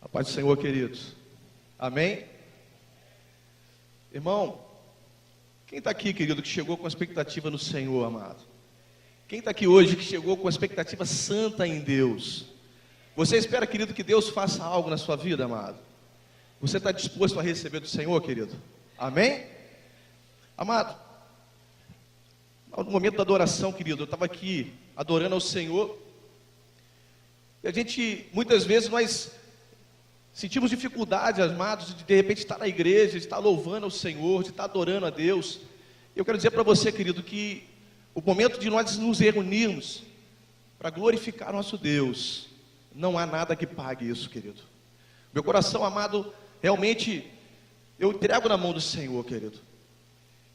A paz do Senhor, queridos. Amém? Irmão, quem está aqui, querido, que chegou com expectativa no Senhor, amado? Quem está aqui hoje que chegou com expectativa santa em Deus? Você espera, querido, que Deus faça algo na sua vida, amado? Você está disposto a receber do Senhor, querido? Amém? Amado, no momento da adoração, querido, eu estava aqui adorando ao Senhor. E a gente, muitas vezes, nós sentimos dificuldade, amados, de repente estar na igreja, de estar louvando ao Senhor, de estar adorando a Deus. Eu quero dizer para você, querido, que o momento de nós nos reunirmos para glorificar nosso Deus, não há nada que pague isso, querido. Meu coração, amado, realmente, eu entrego na mão do Senhor, querido.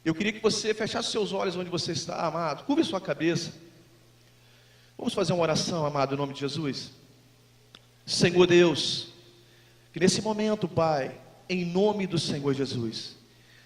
Eu queria que você fechasse seus olhos onde você está, amado. Curve sua cabeça. Vamos fazer uma oração, amado, em nome de Jesus. Senhor Deus, que nesse momento, Pai, em nome do Senhor Jesus,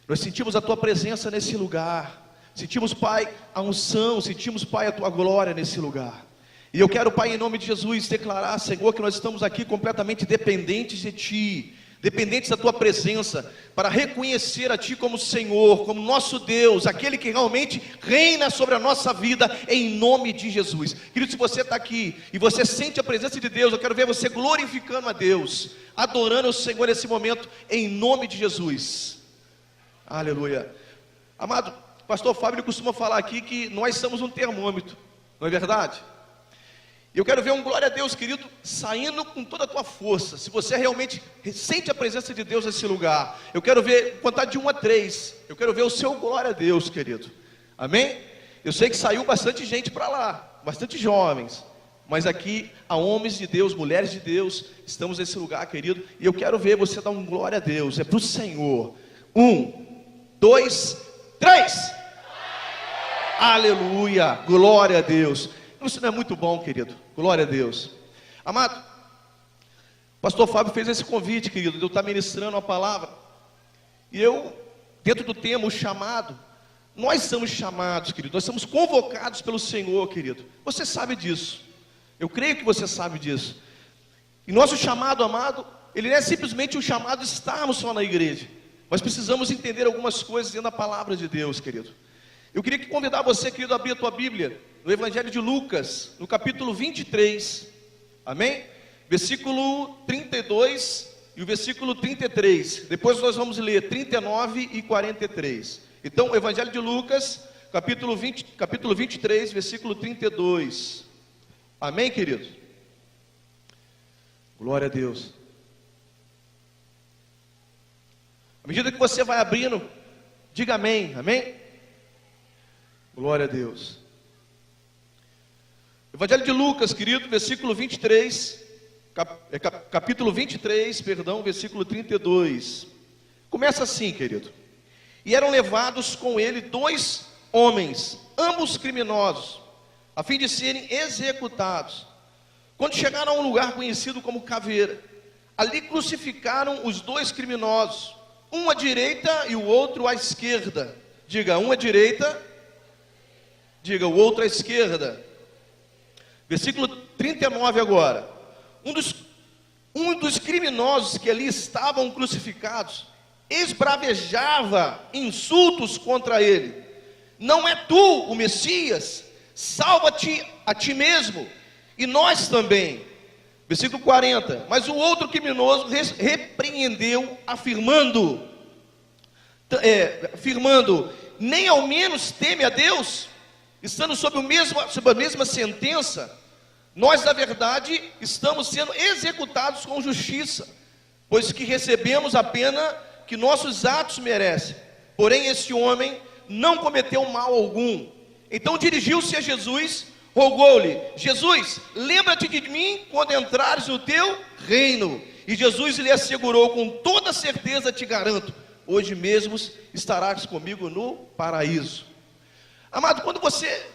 nós sentimos a Tua presença nesse lugar. Sentimos, Pai, a unção, sentimos, Pai, a Tua glória nesse lugar. E eu quero, Pai, em nome de Jesus, declarar, Senhor, que nós estamos aqui completamente dependentes de Ti, dependentes da Tua presença, para reconhecer a Ti como Senhor, como nosso Deus, aquele que realmente reina sobre a nossa vida, em nome de Jesus. Querido, se você está aqui e você sente a presença de Deus, eu quero ver você glorificando a Deus, adorando o Senhor nesse momento, em nome de Jesus. Aleluia. Amado, pastor Fábio costuma falar aqui que nós somos um termômetro, não é verdade? Eu quero ver um glória a Deus, querido, saindo com toda a tua força. Se você realmente sente a presença de Deus nesse lugar, eu quero ver, contar de 1 a 3. Eu quero ver o seu glória a Deus, querido. Amém? Eu sei que saiu bastante gente para lá, bastante jovens. Mas aqui há homens de Deus, mulheres de Deus, estamos nesse lugar, querido. E eu quero ver você dar um glória a Deus. É para o Senhor. 1, 2, 3. Aleluia, glória a Deus. Isso não é muito bom, querido? Glória a Deus. Amado, o pastor Fábio fez esse convite, querido, de eu estar ministrando a palavra. E eu, dentro do tema, o chamado, nós somos chamados, querido, nós somos convocados pelo Senhor, querido. Você sabe disso. Eu creio que você sabe disso. E nosso chamado, amado, ele não é simplesmente um chamado de estarmos só na igreja. Nós precisamos entender algumas coisas dentro da palavra de Deus, querido. Eu queria convidar você, querido, a abrir a tua Bíblia no Evangelho de Lucas, no capítulo 23, amém? Versículo 32 e o versículo 33. Depois nós vamos ler 39 e 43. Então, o Evangelho de Lucas, capítulo 23, versículo 32. Amém, querido? Glória a Deus. À medida que você vai abrindo, diga amém, amém? Glória a Deus. Evangelho de Lucas, querido, versículo 23, capítulo 23, perdão, versículo 32. Começa assim, querido. E eram levados com ele 2 homens, ambos criminosos, a fim de serem executados. Quando chegaram a um lugar conhecido como Caveira, ali crucificaram os 2 criminosos, um à direita e o outro à esquerda. Diga, um à direita, diga, o outro à esquerda. Versículo 39 agora. Um dos criminosos que ali estavam crucificados esbravejava insultos contra ele. Não é tu o Messias? Salva-te a ti mesmo e nós também. Versículo 40. Mas o outro criminoso repreendeu, afirmando, nem ao menos teme a Deus, estando sob a mesma sentença. Nós, na verdade, estamos sendo executados com justiça, pois que recebemos a pena que nossos atos merecem. Porém, esse homem não cometeu mal algum. Então dirigiu-se a Jesus, rogou-lhe: Jesus, lembra-te de mim quando entrares no teu reino. E Jesus lhe assegurou: com toda certeza te garanto, hoje mesmo estarás comigo no paraíso. Amado, quando você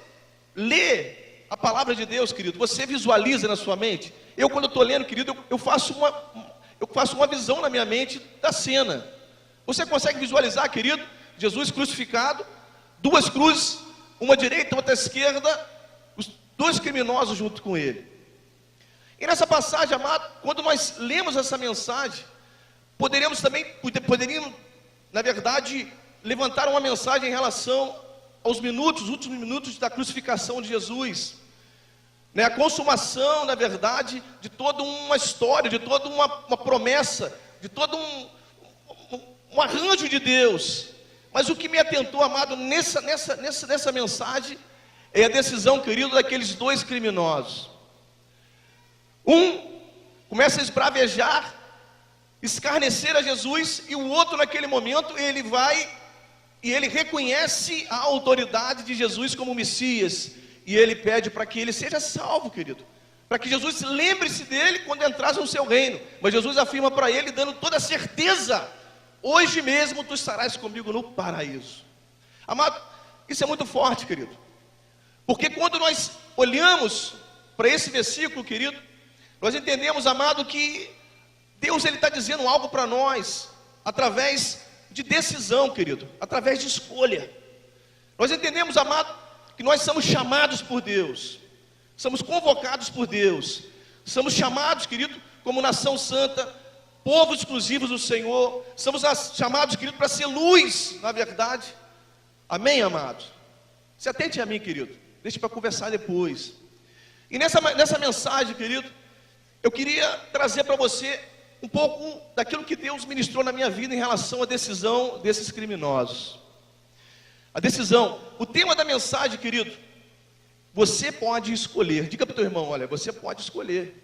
lê a palavra de Deus, querido, você visualiza na sua mente. Eu, quando estou lendo, querido, eu faço uma visão na minha mente da cena. Você consegue visualizar, querido, Jesus crucificado, 2 cruzes, uma à direita, outra à esquerda, os 2 criminosos junto com ele. E nessa passagem, amado, quando nós lemos essa mensagem, poderíamos, na verdade, levantar uma mensagem em relação aos últimos minutos da crucificação de Jesus, né? A consumação, na verdade, de toda uma história, de toda uma promessa, de todo um arranjo de Deus. Mas o que me atentou, amado, nessa mensagem, é a decisão, querido, daqueles dois criminosos. Um começa a esbravejar, escarnecer a Jesus, e o outro, naquele momento, ele vai e ele reconhece a autoridade de Jesus como Messias, e ele pede para que ele seja salvo, querido, para que Jesus lembre-se dele quando entrasse no seu reino. Mas Jesus afirma para ele, dando toda a certeza: hoje mesmo tu estarás comigo no paraíso. Amado, isso é muito forte, querido, porque quando nós olhamos para esse versículo, querido, nós entendemos, amado, que Deus está dizendo algo para nós, através de decisão, querido, através de escolha. Nós entendemos, amado, que nós somos chamados por Deus, somos convocados por Deus, somos chamados, querido, como nação santa, povo exclusivo do Senhor, somos chamados, querido, para ser luz, na verdade. Amém, amado? Se atente a mim, querido, deixe para conversar depois. E nessa mensagem, querido, eu queria trazer para você um pouco daquilo que Deus ministrou na minha vida em relação à decisão desses criminosos. A decisão, o tema da mensagem, querido: você pode escolher. Diga para o teu irmão: olha, você pode escolher.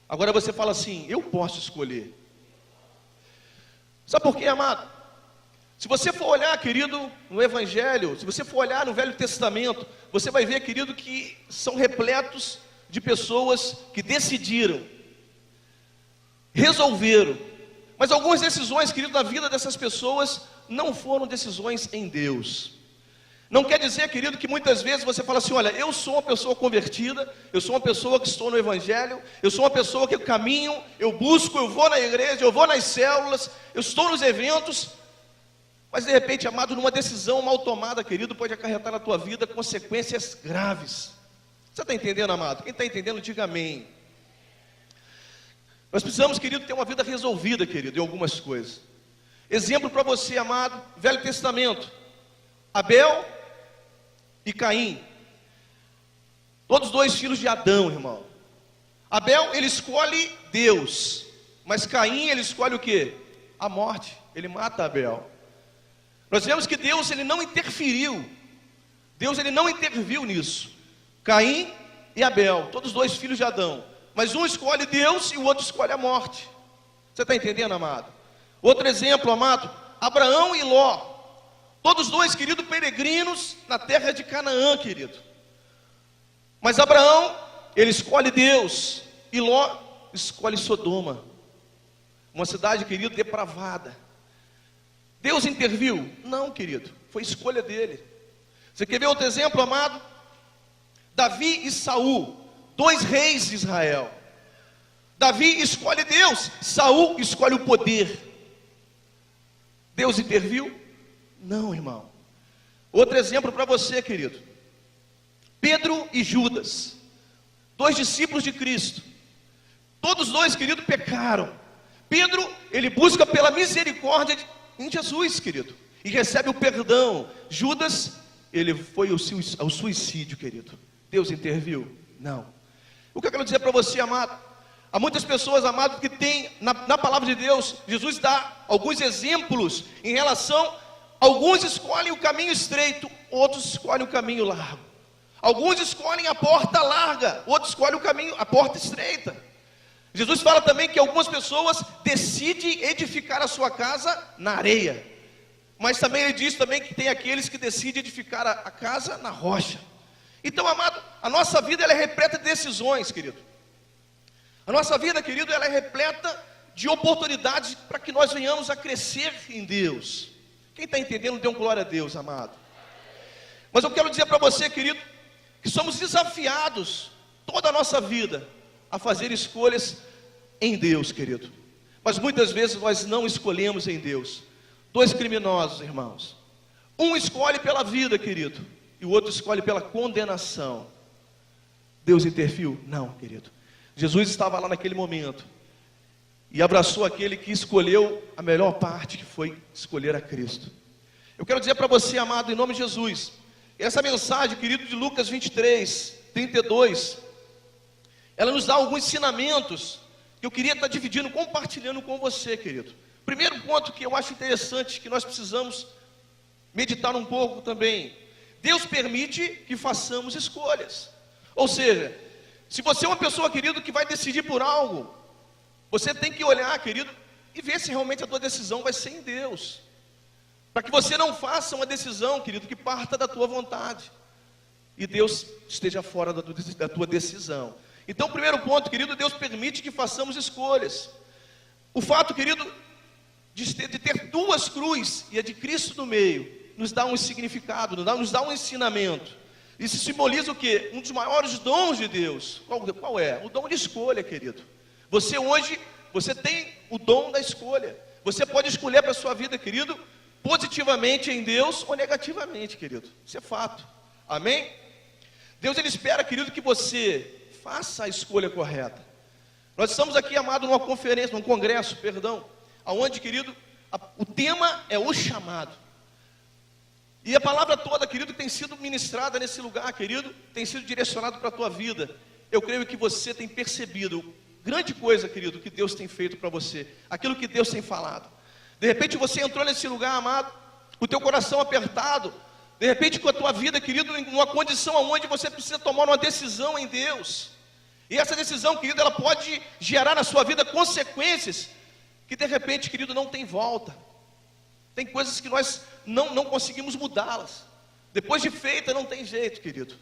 Agora você fala assim: eu posso escolher. Sabe por quê, amado? Se você for olhar, querido, no Evangelho, se você for olhar no Velho Testamento, você vai ver, querido, que são repletos de pessoas que decidiram, resolveram, mas algumas decisões, querido, na vida dessas pessoas não foram decisões em Deus. Não quer dizer, querido, que muitas vezes você fala assim: olha, eu sou uma pessoa convertida, eu sou uma pessoa que estou no Evangelho, eu sou uma pessoa que eu caminho, eu busco, eu vou na igreja, eu vou nas células, eu estou nos eventos, mas de repente, amado, numa decisão mal tomada, querido, pode acarretar na tua vida consequências graves. Você está entendendo, amado? Quem está entendendo, diga amém. Nós precisamos, querido, ter uma vida resolvida, querido, em algumas coisas. Exemplo para você, amado, Velho Testamento: Abel e Caim, todos dois filhos de Adão, irmão. Abel, ele escolhe Deus, mas Caim, ele escolhe o quê? A morte. Ele mata Abel. Nós vemos que Deus, ele não interferiu, Deus, ele não interviu nisso. Caim e Abel, todos dois filhos de Adão, mas um escolhe Deus e o outro escolhe a morte. Você está entendendo, amado? Outro exemplo, amado: Abraão e Ló, todos dois, querido, peregrinos na terra de Canaã, querido. Mas Abraão, ele escolhe Deus, e Ló escolhe Sodoma, uma cidade, querido, depravada. Deus interviu? Não, querido, foi escolha dele. Você quer ver outro exemplo, amado? Davi e Saul, dois reis de Israel. Davi escolhe Deus, Saul escolhe o poder. Deus interviu? Não, irmão. Outro exemplo para você, querido: Pedro e Judas, dois discípulos de Cristo. Todos dois, querido, pecaram. Pedro, ele busca pela misericórdia em Jesus, querido, e recebe o perdão. Judas, ele foi ao suicídio, querido. Deus interviu? Não. O que eu quero dizer para você, amado? Há muitas pessoas, amado, que tem na palavra de Deus, Jesus dá alguns exemplos em relação, alguns escolhem o caminho estreito, outros escolhem o caminho largo. Alguns escolhem a porta larga, outros escolhem a porta estreita. Jesus fala também que algumas pessoas decidem edificar a sua casa na areia, mas também ele diz também que tem aqueles que decidem edificar a casa na rocha. Então, amado, a nossa vida, ela é repleta de decisões, querido. A nossa vida, querido, ela é repleta de oportunidades para que nós venhamos a crescer em Deus. Quem está entendendo, dê um glória a Deus, amado. Mas eu quero dizer para você, querido, que somos desafiados toda a nossa vida a fazer escolhas em Deus, querido. Mas muitas vezes nós não escolhemos em Deus. Dois criminosos, irmãos, um escolhe pela vida, querido, e o outro escolhe pela condenação. Deus interferiu? Não, querido. Jesus estava lá naquele momento e abraçou aquele que escolheu a melhor parte, que foi escolher a Cristo. Eu quero dizer para você, amado, em nome de Jesus, essa mensagem, querido, de Lucas 23, 32, ela nos dá alguns ensinamentos que eu queria estar dividindo, compartilhando com você, querido. Primeiro ponto que eu acho interessante, que nós precisamos meditar um pouco também: Deus permite que façamos escolhas. Ou seja, se você é uma pessoa, querido, que vai decidir por algo, você tem que olhar, querido, e ver se realmente a tua decisão vai ser em Deus, para que você não faça uma decisão, querido, que parta da tua vontade e Deus esteja fora da tua decisão. Então, primeiro ponto, querido, Deus permite que façamos escolhas. O fato, querido, de ter duas cruzes e a de Cristo no meio, nos dá um significado, nos dá um ensinamento. Isso simboliza o quê? Um dos maiores dons de Deus. Qual é? O dom de escolha, querido. Você hoje, você tem o dom da escolha. Você pode escolher para a sua vida, querido, positivamente em Deus ou negativamente, querido. Isso é fato. Amém? Deus, Ele espera, querido, que você faça a escolha correta. Nós estamos aqui, amado, numa conferência, num congresso, aonde, querido, o tema é o chamado. E a palavra toda, querido, tem sido ministrada nesse lugar, querido, tem sido direcionado para a tua vida. Eu creio que você tem percebido grande coisa, querido, que Deus tem feito para você, aquilo que Deus tem falado. De repente você entrou nesse lugar, amado, com o teu coração apertado, de repente com a tua vida, querido, em uma condição onde você precisa tomar uma decisão em Deus. E essa decisão, querido, ela pode gerar na sua vida consequências que de repente, querido, não tem volta. Tem coisas que nós não conseguimos mudá-las. Depois de feita, não tem jeito, querido.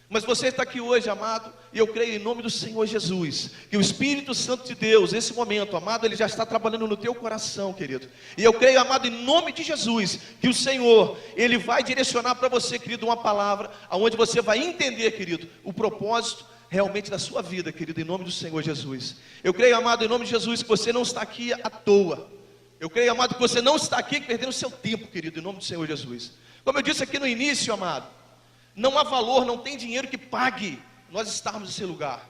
Mas você está aqui hoje, amado, e eu creio em nome do Senhor Jesus, que o Espírito Santo de Deus, nesse momento, amado, Ele já está trabalhando no teu coração, querido. E eu creio, amado, em nome de Jesus, que o Senhor, Ele vai direcionar para você, querido, uma palavra, onde você vai entender, querido, o propósito realmente da sua vida, querido, em nome do Senhor Jesus. Eu creio, amado, em nome de Jesus, que você não está aqui à toa. Eu creio, amado, que você não está aqui perdendo o seu tempo, querido, em nome do Senhor Jesus. Como eu disse aqui no início, amado, não há valor, não tem dinheiro que pague nós estarmos nesse lugar.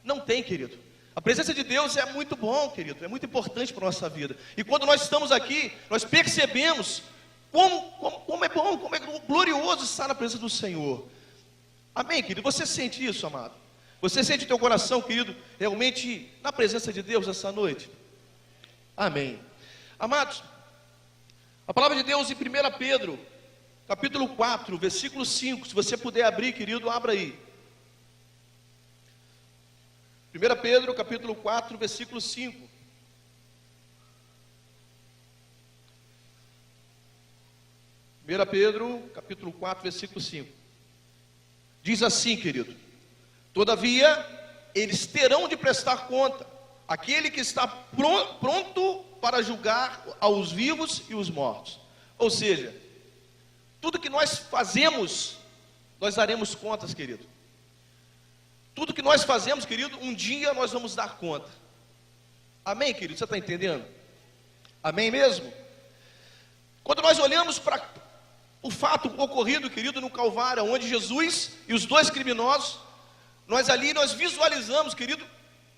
Não tem, querido. A presença de Deus é muito bom, querido, é muito importante para a nossa vida. E quando nós estamos aqui, nós percebemos como é bom, como é glorioso estar na presença do Senhor. Amém, querido? Você sente isso, amado? Você sente o teu coração, querido, realmente na presença de Deus essa noite? Amém. Amados, a palavra de Deus em 1 Pedro, capítulo 4, versículo 5, se você puder abrir, querido, abra aí. 1 Pedro, capítulo 4, versículo 5. 1 Pedro, capítulo 4, versículo 5. Diz assim, querido: todavia, eles terão de prestar conta, aquele que está pronto para julgar aos vivos e os mortos. Ou seja, tudo que nós fazemos, nós daremos contas, querido. Tudo que nós fazemos, querido, um dia nós vamos dar conta. Amém, querido? Você está entendendo? Amém mesmo? Quando nós olhamos para o fato ocorrido, querido, no Calvário, onde Jesus e os dois criminosos, nós visualizamos, querido,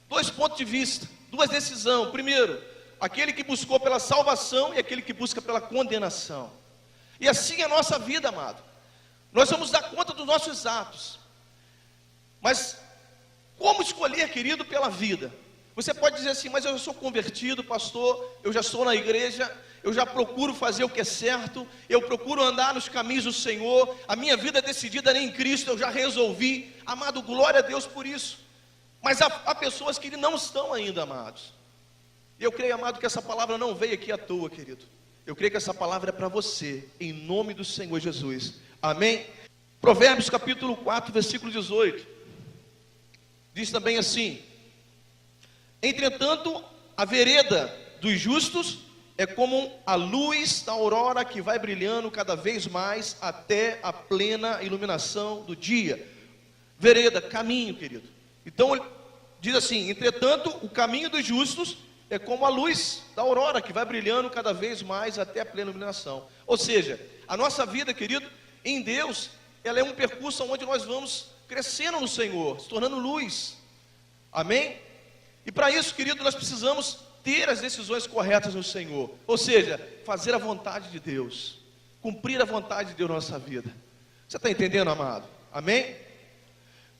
dois pontos de vista, duas decisões. Primeiro, aquele que buscou pela salvação e aquele que busca pela condenação. E assim é a nossa vida, amado. Nós vamos dar conta dos nossos atos. Mas como escolher, querido, pela vida? Você pode dizer assim: mas eu já sou convertido, pastor, eu já estou na igreja, eu já procuro fazer o que é certo, eu procuro andar nos caminhos do Senhor, a minha vida é decidida em Cristo, eu já resolvi. Amado, glória a Deus por isso. Mas há pessoas que não estão ainda, amados. E eu creio, amado, que essa palavra não veio aqui à toa, querido. Eu creio que essa palavra é para você, em nome do Senhor Jesus. Amém? Provérbios capítulo 4, versículo 18. Diz também assim: entretanto, a vereda dos justos é como a luz da aurora que vai brilhando cada vez mais até a plena iluminação do dia. Vereda, caminho, querido. Então, diz assim: entretanto, o caminho dos justos é como a luz da aurora que vai brilhando cada vez mais até a plena iluminação. Ou seja, a nossa vida, querido, em Deus, ela é um percurso onde nós vamos crescendo no Senhor, se tornando luz. Amém? E para isso, querido, nós precisamos ter as decisões corretas no Senhor. Ou seja, fazer a vontade de Deus. Cumprir a vontade de Deus na nossa vida. Você está entendendo, amado? Amém?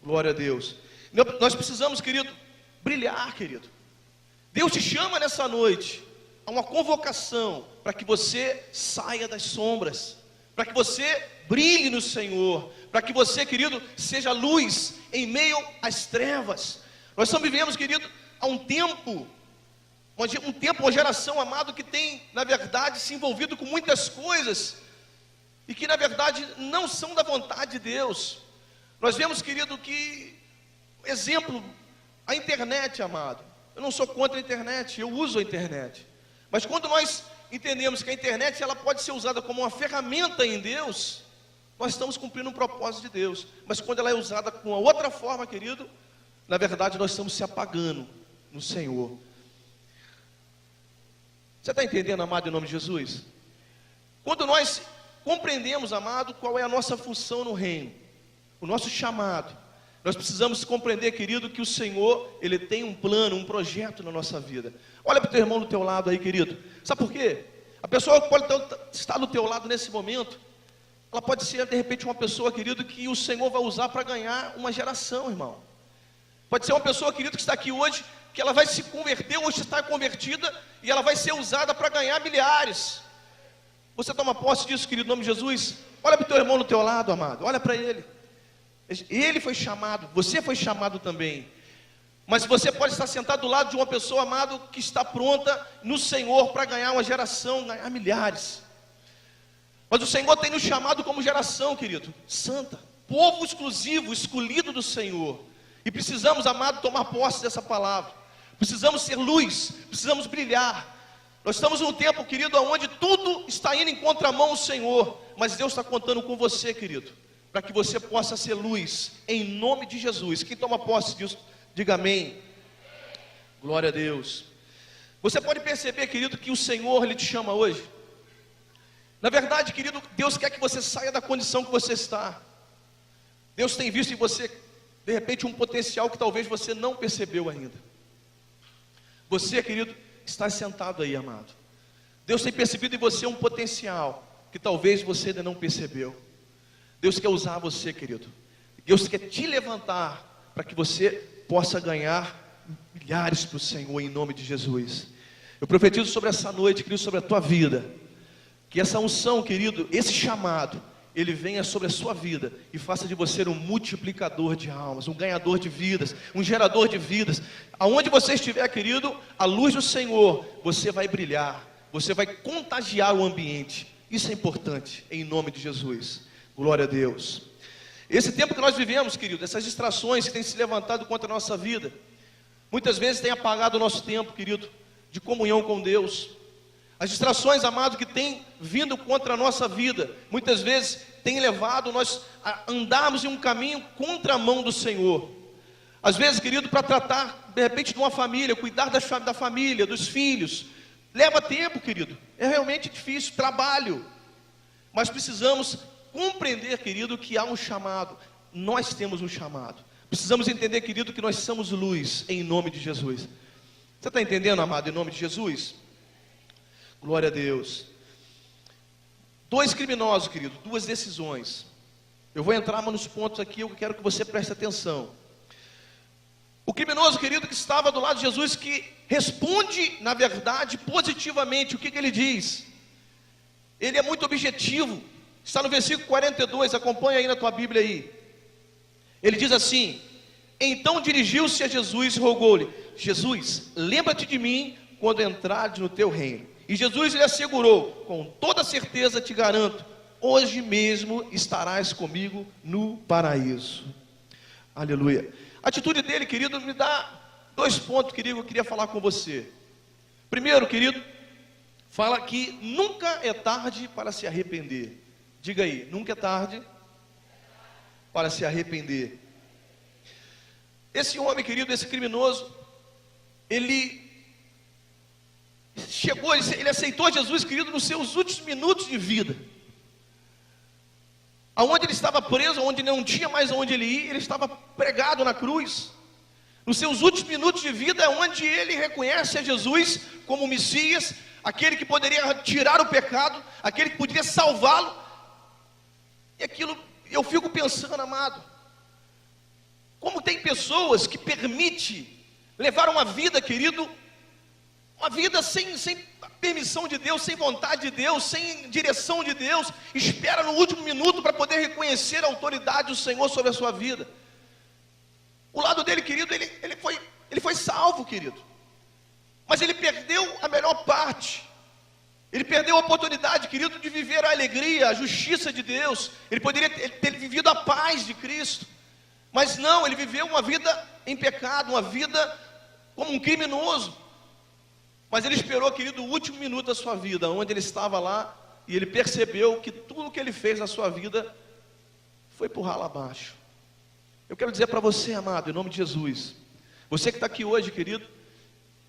Glória a Deus. Nós precisamos, querido, brilhar, querido. Deus te chama nessa noite a uma convocação para que você saia das sombras, para que você brilhe no Senhor, para que você, querido, seja luz em meio às trevas. Nós estamos vivendo, querido, há um tempo, uma geração, amado, que tem, na verdade, se envolvido com muitas coisas e que, na verdade, não são da vontade de Deus. Nós vemos, querido, que, exemplo, a internet, amado. Eu não sou contra a internet, eu uso a internet. Mas quando nós entendemos que a internet ela pode ser usada como uma ferramenta em Deus, nós estamos cumprindo um propósito de Deus. Mas quando ela é usada com uma outra forma, querido, na verdade nós estamos se apagando no Senhor. Você está entendendo, amado, em nome de Jesus? Quando nós compreendemos, amado, qual é a nossa função no reino, o nosso chamado, nós precisamos compreender, querido, que o Senhor, Ele tem um plano, um projeto na nossa vida. Olha para o teu irmão do teu lado aí, querido. Sabe por quê? A pessoa que pode estar do teu lado nesse momento, ela pode ser, de repente, uma pessoa, querido, que o Senhor vai usar para ganhar uma geração, irmão. Pode ser uma pessoa, querido, que está aqui hoje, que ela vai se converter, hoje está convertida, e ela vai ser usada para ganhar milhares. Você toma posse disso, querido, em nome de Jesus? Olha para o teu irmão do teu lado, amado, olha para ele. Ele foi chamado, você foi chamado também. Mas você pode estar sentado do lado de uma pessoa, amado, que está pronta no Senhor para ganhar uma geração, ganhar milhares. Mas o Senhor tem nos chamado como geração, querido, santa, povo exclusivo, escolhido do Senhor. E precisamos, amado, tomar posse dessa palavra. Precisamos ser luz, precisamos brilhar. Nós estamos num tempo, querido, onde tudo está indo em contramão ao Senhor. Mas Deus está contando com você, querido, para que você possa ser luz, em nome de Jesus. Quem toma posse disso, diga amém. Glória a Deus. Você pode perceber, querido, que o Senhor, Ele te chama hoje. Na verdade, querido, Deus quer que você saia da condição que você está. Deus tem visto em você, de repente, um potencial que talvez você não percebeu ainda. Você, querido, está sentado aí, amado. Deus tem percebido em você um potencial que talvez você ainda não percebeu. Deus quer usar você, querido. Deus quer te levantar para que você possa ganhar milhares para o Senhor, em nome de Jesus. Eu profetizo sobre essa noite, querido, sobre a tua vida, que essa unção, querido, esse chamado, ele venha sobre a sua vida e faça de você um multiplicador de almas, um ganhador de vidas, um gerador de vidas. Aonde você estiver, querido, a luz do Senhor, você vai brilhar, você vai contagiar o ambiente. Isso é importante, em nome de Jesus. Glória a Deus. Esse tempo que nós vivemos, querido, essas distrações que têm se levantado contra a nossa vida, muitas vezes tem apagado o nosso tempo, querido, de comunhão com Deus. As distrações, amado, que têm vindo contra a nossa vida, muitas vezes têm levado nós a andarmos em um caminho contramão do Senhor. Às vezes, querido, para tratar, de repente, de uma família, cuidar da família, dos filhos, leva tempo, querido, é realmente difícil, trabalho, mas precisamos compreender, querido, que há um chamado, nós temos um chamado, precisamos entender, querido, que nós somos luz, em nome de Jesus. Você está entendendo, amado, em nome de Jesus? Glória a Deus. 2 criminosos, querido, 2 decisões. Eu vou entrar nos pontos aqui, eu quero que você preste atenção. O criminoso, querido, que estava do lado de Jesus, que responde, na verdade, positivamente. O que ele diz? Ele é muito objetivo. Está no versículo 42, acompanha aí na tua Bíblia aí. Ele diz assim: então dirigiu-se a Jesus e rogou-lhe: Jesus, lembra-te de mim quando entrares no teu reino. E Jesus lhe assegurou: com toda certeza te garanto, hoje mesmo estarás comigo no paraíso. Aleluia. A atitude dele, querido, me dá 2 pontos, querido, que eu queria falar com você. Primeiro, querido, fala que nunca é tarde para se arrepender. Diga aí, nunca é tarde para se arrepender. Esse homem, querido, esse criminoso, ele chegou, ele aceitou Jesus, querido, nos seus últimos minutos de vida. Aonde ele estava preso, onde não tinha mais aonde ele ir, ele estava pregado na cruz. Nos seus últimos minutos de vida é onde ele reconhece a Jesus como o Messias, aquele que poderia tirar o pecado, aquele que poderia salvá-lo. E aquilo, eu fico pensando, amado, como tem pessoas que permitem levar uma vida, querido, uma vida sem permissão de Deus, sem vontade de Deus, sem direção de Deus, espera no último minuto para poder reconhecer a autoridade do Senhor sobre a sua vida. O lado dele, querido, ele foi salvo, querido, mas ele perdeu a melhor parte. Ele perdeu a oportunidade, querido, de viver a alegria, a justiça de Deus. Ele poderia ter vivido a paz de Cristo, mas não, ele viveu uma vida em pecado, uma vida como um criminoso. Mas ele esperou, querido, o último minuto da sua vida, onde ele estava lá, e ele percebeu que tudo que ele fez na sua vida foi por ralo abaixo. Eu quero dizer para você, amado, em nome de Jesus, você que está aqui hoje, querido,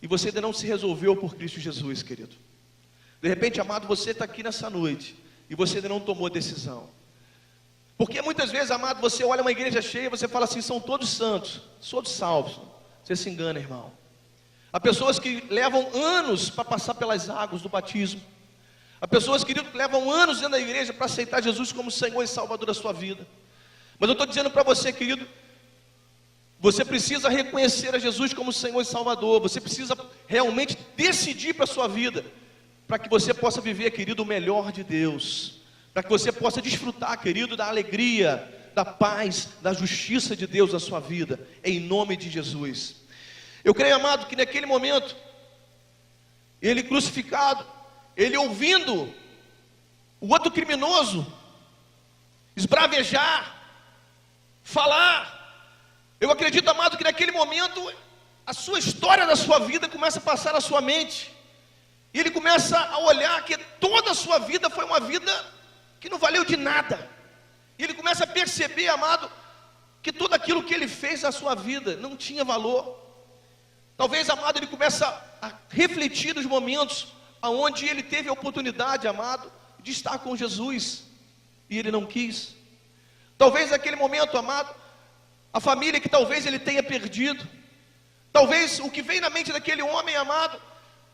e você ainda não se resolveu por Cristo Jesus, querido. De repente, amado, você está aqui nessa noite, e você ainda não tomou decisão. Porque muitas vezes, amado, você olha uma igreja cheia, você fala assim, são todos santos, todos salvos. Você se engana, irmão. Há pessoas que levam anos para passar pelas águas do batismo. Há pessoas, querido, que levam anos dentro da igreja para aceitar Jesus como Senhor e Salvador da sua vida. Mas eu estou dizendo para você, querido, você precisa reconhecer a Jesus como Senhor e Salvador. Você precisa realmente decidir para a sua vida, para que você possa viver, querido, o melhor de Deus, para que você possa desfrutar, querido, da alegria, da paz, da justiça de Deus na sua vida, em nome de Jesus. Eu creio, amado, que naquele momento, ele crucificado, ele ouvindo o outro criminoso esbravejar, falar, eu acredito, amado, que naquele momento, a sua história da sua vida começa a passar na sua mente, e ele começa a olhar que toda a sua vida foi uma vida que não valeu de nada, e ele começa a perceber, amado, que tudo aquilo que ele fez na sua vida não tinha valor. Talvez, amado, ele começa a refletir nos momentos onde ele teve a oportunidade, amado, de estar com Jesus, e ele não quis. Talvez naquele momento, amado, a família que talvez ele tenha perdido, talvez o que vem na mente daquele homem, amado,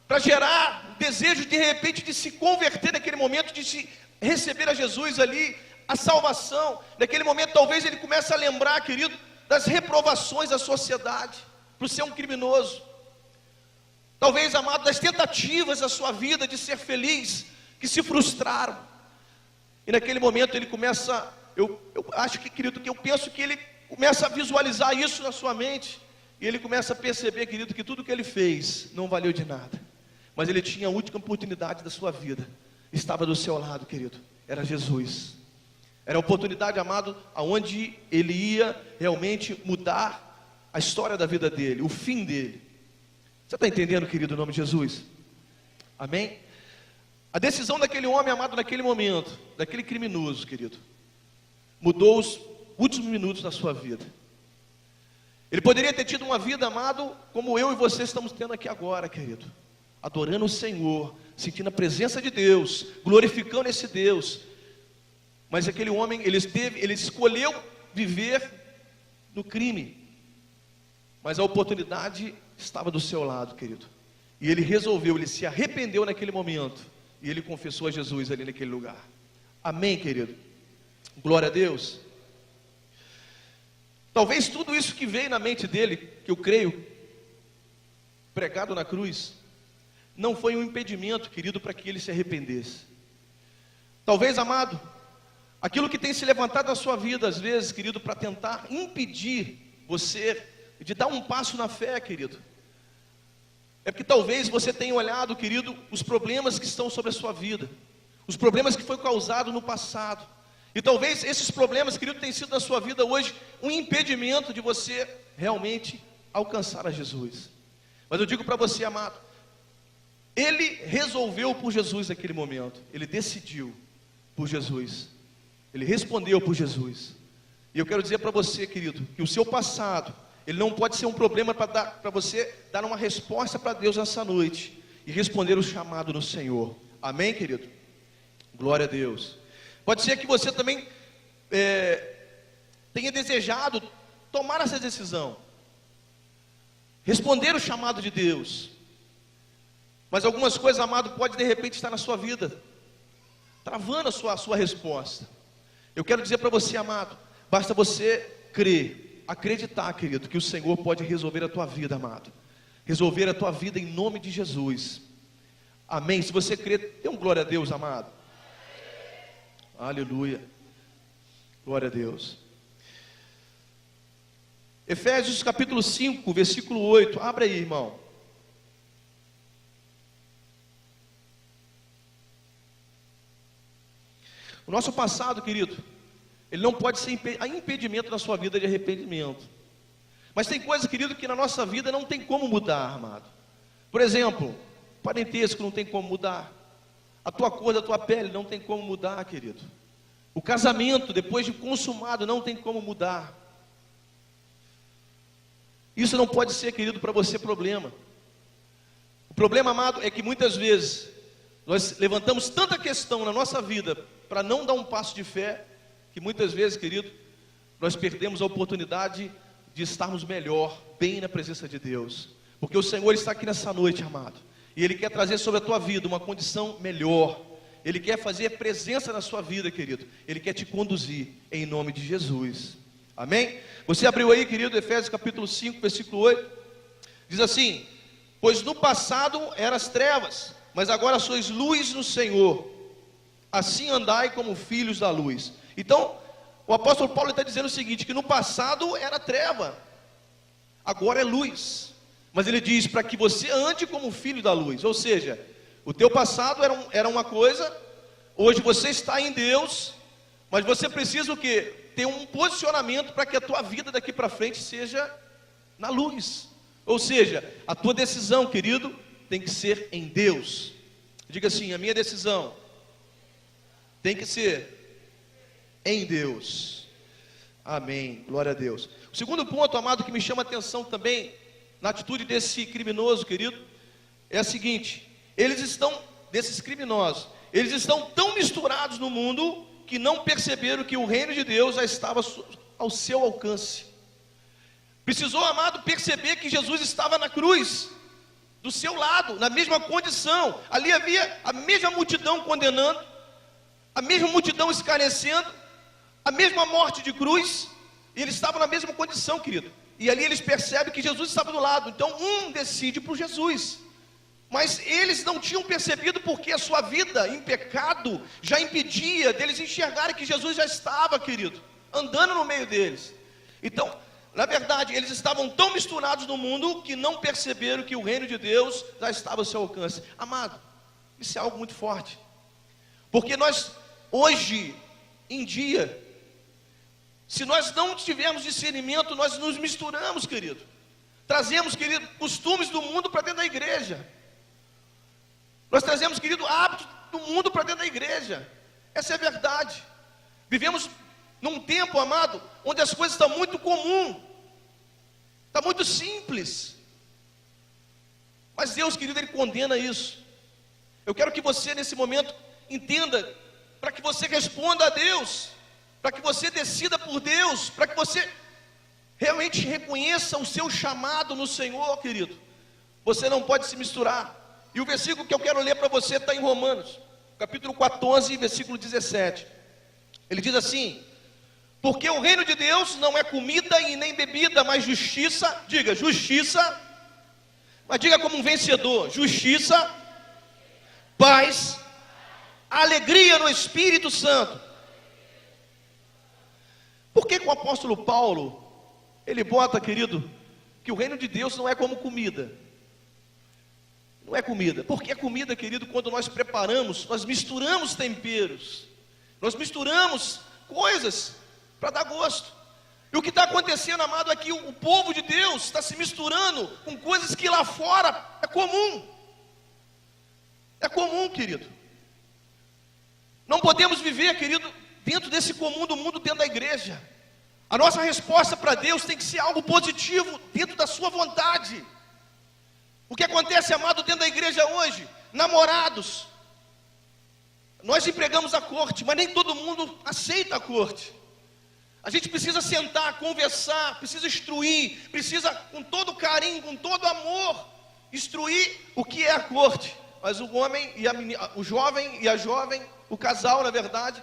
para gerar desejo de repente de se converter naquele momento, de se receber a Jesus ali, a salvação. Naquele momento talvez ele comece a lembrar, querido, das reprovações da sociedade, por ser um criminoso. Talvez, amado, das tentativas da sua vida de ser feliz, que se frustraram. E naquele momento ele começa, eu acho que, querido, que eu penso que ele começa a visualizar isso na sua mente. E ele começa a perceber, querido, que tudo que ele fez não valeu de nada. Mas ele tinha a última oportunidade da sua vida. Estava do seu lado, querido. Era Jesus. Era a oportunidade, amado, aonde ele ia realmente mudar a história da vida dele, o fim dele. Você está entendendo, querido, em nome de Jesus? Amém? A decisão daquele homem, amado, naquele momento, daquele criminoso, querido, mudou os últimos minutos da sua vida. Ele poderia ter tido uma vida, amado, como eu e você estamos tendo aqui agora, querido, adorando o Senhor, sentindo a presença de Deus, glorificando esse Deus. Mas aquele homem, ele escolheu viver no crime. Mas a oportunidade estava do seu lado, querido. E ele resolveu, ele se arrependeu naquele momento. E ele confessou a Jesus ali naquele lugar. Amém, querido? Glória a Deus. Talvez tudo isso que veio na mente dele, que eu creio, pregado na cruz, não foi um impedimento, querido, para que ele se arrependesse. Talvez, amado, aquilo que tem se levantado na sua vida, às vezes, querido, para tentar impedir você de dar um passo na fé, querido, é porque talvez você tenha olhado, querido, os problemas que estão sobre a sua vida, os problemas que foi causado no passado, e talvez esses problemas, querido, tenham sido na sua vida hoje um impedimento de você realmente alcançar a Jesus. Mas eu digo para você, amado, ele resolveu por Jesus naquele momento, ele decidiu por Jesus, ele respondeu por Jesus. E eu quero dizer para você, querido, que o seu passado, ele não pode ser um problema para você dar uma resposta para Deus nessa noite e responder o chamado no Senhor. Amém, querido? Glória a Deus. Pode ser que você também tenha desejado tomar essa decisão, responder o chamado de Deus. Mas algumas coisas, amado, pode de repente estar na sua vida, travando a sua resposta. Eu quero dizer para você, amado, basta você crer, acreditar, querido, que o Senhor pode resolver a tua vida, amado. Resolver a tua vida em nome de Jesus. Amém? Se você crer, dê um glória a Deus, amado. Aleluia. Glória a Deus. Efésios capítulo 5, versículo 8. Abra aí, irmão. O nosso passado, querido, ele não pode ser impedimento na sua vida de arrependimento. Mas tem coisas, querido, que na nossa vida não tem como mudar, amado. Por exemplo, parentesco não tem como mudar. A tua cor da tua pele não tem como mudar, querido. O casamento, depois de consumado, não tem como mudar. Isso não pode ser, querido, para você problema. O problema, amado, é que muitas vezes nós levantamos tanta questão na nossa vida para não dar um passo de fé, que muitas vezes, querido, nós perdemos a oportunidade de estarmos melhor, bem na presença de Deus. Porque o Senhor está aqui nessa noite, amado, e Ele quer trazer sobre a tua vida uma condição melhor. Ele quer fazer presença na sua vida, querido. Ele quer te conduzir em nome de Jesus. Amém? Você abriu aí, querido, Efésios capítulo 5, versículo 8. Diz assim: pois no passado eras trevas, mas agora sois luz no Senhor. Assim andai como filhos da luz. Então, o apóstolo Paulo está dizendo o seguinte, que no passado era treva, agora é luz. Mas ele diz para que você ande como filho da luz. Ou seja, o teu passado era uma coisa, hoje você está em Deus, mas você precisa o quê? Ter um posicionamento para que a tua vida daqui para frente seja na luz. Ou seja, a tua decisão, querido, tem que ser em Deus. Diga assim: a minha decisão tem que ser em Deus. Amém, glória a Deus. O segundo ponto, amado, que me chama a atenção também na atitude desse criminoso, querido, é a seguinte: desses criminosos, eles estão tão misturados no mundo que não perceberam que o reino de Deus já estava ao seu alcance. Precisou, amado, perceber que Jesus estava na cruz, do seu lado, na mesma condição. Ali havia a mesma multidão condenando, a mesma multidão escarnecendo, a mesma morte de cruz, e eles estavam na mesma condição, querido. E ali eles percebem que Jesus estava do lado. Então um decide por Jesus, mas eles não tinham percebido, porque a sua vida em pecado já impedia deles enxergarem que Jesus já estava, querido, andando no meio deles. Então, na verdade, eles estavam tão misturados no mundo que não perceberam que o reino de Deus já estava ao seu alcance. Amado, isso é algo muito forte, porque nós, hoje em dia, se nós não tivermos discernimento, nós nos misturamos, querido. Trazemos, querido, costumes do mundo para dentro da igreja. Nós trazemos, querido, hábitos do mundo para dentro da igreja. Essa é a verdade. Vivemos num tempo, amado, onde as coisas estão muito comuns, está muito simples. Mas Deus, querido, Ele condena isso. Eu quero que você nesse momento entenda, para que você responda a Deus, para que você decida por Deus, para que você realmente reconheça o seu chamado no Senhor, querido. Você não pode se misturar. E o versículo que eu quero ler para você está em Romanos, capítulo 14, versículo 17. Ele diz assim: porque o reino de Deus não é comida e nem bebida, mas justiça. Diga, justiça. Mas diga como um vencedor: justiça, paz, alegria no Espírito Santo. Por que o apóstolo Paulo, ele bota, querido, que o reino de Deus não é como comida? Não é comida. Porque a comida, querido, quando nós preparamos, nós misturamos temperos, nós misturamos coisas para dar gosto. E o que está acontecendo, amado, é que o povo de Deus está se misturando com coisas que lá fora é comum. É comum, querido. Não podemos viver, querido, dentro desse comum do mundo, dentro da igreja. A nossa resposta para Deus tem que ser algo positivo, dentro da sua vontade. O que acontece, amado, dentro da igreja hoje? Namorados, nós empregamos a corte, mas nem todo mundo aceita a corte. A gente precisa sentar, conversar, precisa instruir, precisa com todo carinho, com todo amor, instruir o que é a corte. Mas o homem e a menina, o jovem e a jovem, o casal, na verdade,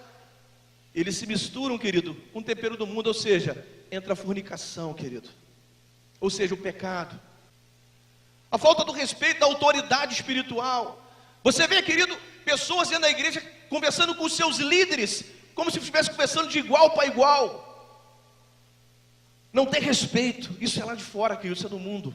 eles se misturam, querido, com o tempero do mundo, ou seja, entra a fornicação, querido. Ou seja, o pecado. A falta do respeito da autoridade espiritual. Você vê, querido, pessoas dentro da igreja conversando com os seus líderes, como se estivesse conversando de igual para igual. Não tem respeito. Isso é lá de fora, querido, isso é do mundo.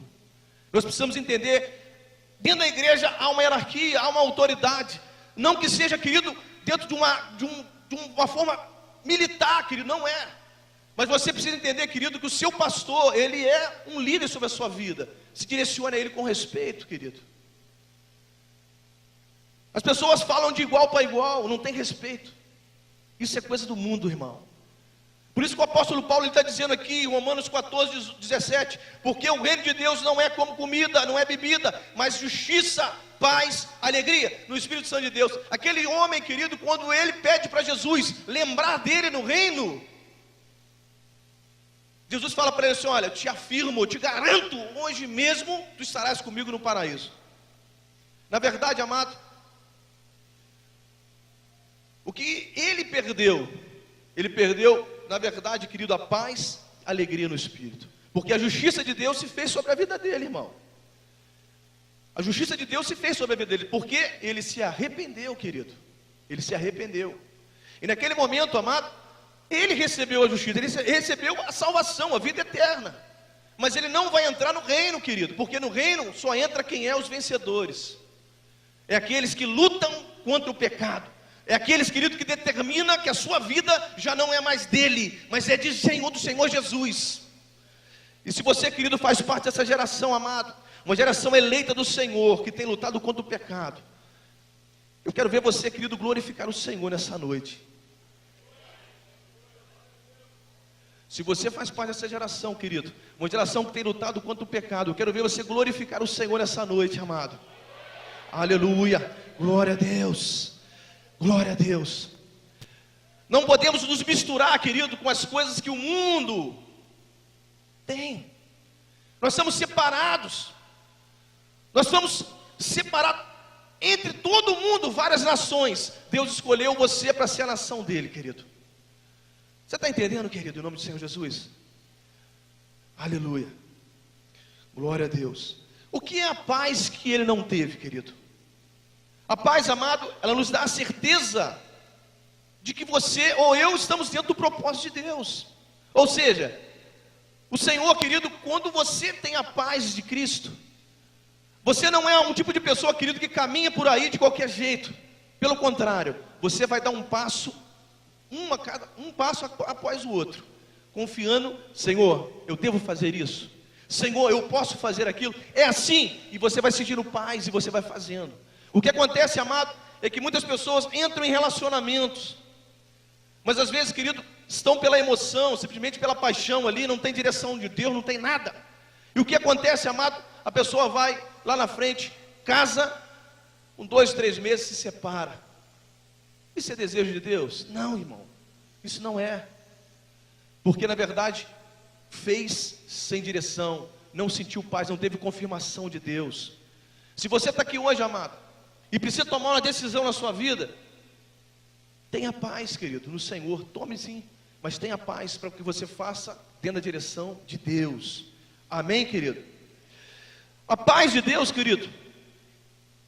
Nós precisamos entender, dentro da igreja há uma hierarquia, há uma autoridade. Não que seja, querido, dentro de uma forma militar, querido, não é. Mas você precisa entender, querido, que o seu pastor, ele é um líder sobre a sua vida. Se direcione a ele com respeito, querido. As pessoas falam de igual para igual, não tem respeito. Isso é coisa do mundo, irmão. Por isso que o apóstolo Paulo está dizendo aqui, em Romanos 14, 17, porque o reino de Deus não é como comida, não é bebida, mas justiça, paz, alegria, no Espírito Santo de Deus. Aquele homem, querido, quando ele pede para Jesus lembrar dele no reino, Jesus fala para ele assim: olha, eu te afirmo, eu te garanto, hoje mesmo tu estarás comigo no paraíso. Na verdade, amado, o que ele perdeu, na verdade, querido, a paz, a alegria no Espírito. Porque a justiça de Deus se fez sobre a vida dele, irmão. A justiça de Deus se fez sobre a vida dele, porque ele se arrependeu, querido. Ele se arrependeu. E naquele momento, amado, ele recebeu a justiça, ele recebeu a salvação, a vida eterna. Mas ele não vai entrar no reino, querido, porque no reino só entra quem é os vencedores. É aqueles que lutam contra o pecado. É aqueles, querido, que determina que a sua vida já não é mais dele, mas é do Senhor Jesus. E se você, querido, faz parte dessa geração, amado, uma geração eleita do Senhor, que tem lutado contra o pecado, eu quero ver você, querido, glorificar o Senhor nessa noite. Se você faz parte dessa geração, querido, uma geração que tem lutado contra o pecado, eu quero ver você glorificar o Senhor nessa noite, amado. Aleluia, glória a Deus. Glória a Deus. Não podemos nos misturar, querido, com as coisas que o mundo tem. Nós somos separados. Nós somos separados entre todo mundo, várias nações. Deus escolheu você para ser a nação dele, querido. Você está entendendo, querido, em nome do Senhor Jesus? Aleluia. Glória a Deus. O que é a paz que ele não teve, querido? A paz, amado, ela nos dá a certeza de que você ou eu estamos dentro do propósito de Deus. Ou seja, o Senhor, querido, quando você tem a paz de Cristo, você não é um tipo de pessoa, querido, que caminha por aí de qualquer jeito. Pelo contrário, você vai dar um passo, um passo após o outro, confiando: Senhor, eu devo fazer isso. Senhor, eu posso fazer aquilo. É assim, e você vai sentindo paz e você vai fazendo. O que acontece, amado, é que muitas pessoas entram em relacionamentos, mas às vezes, querido, estão pela emoção, simplesmente pela paixão ali, não tem direção de Deus, não tem nada. E o que acontece, amado? A pessoa vai lá na frente, casa, com 2, 3 meses se separa. Isso é desejo de Deus? Não, irmão, isso não é. Porque na verdade, fez sem direção, não sentiu paz, não teve confirmação de Deus. Se você está aqui hoje, amado, e precisa tomar uma decisão na sua vida, tenha paz, querido, no Senhor. Tome sim, mas tenha paz para que você faça dentro da direção de Deus. Amém, querido? A paz de Deus, querido,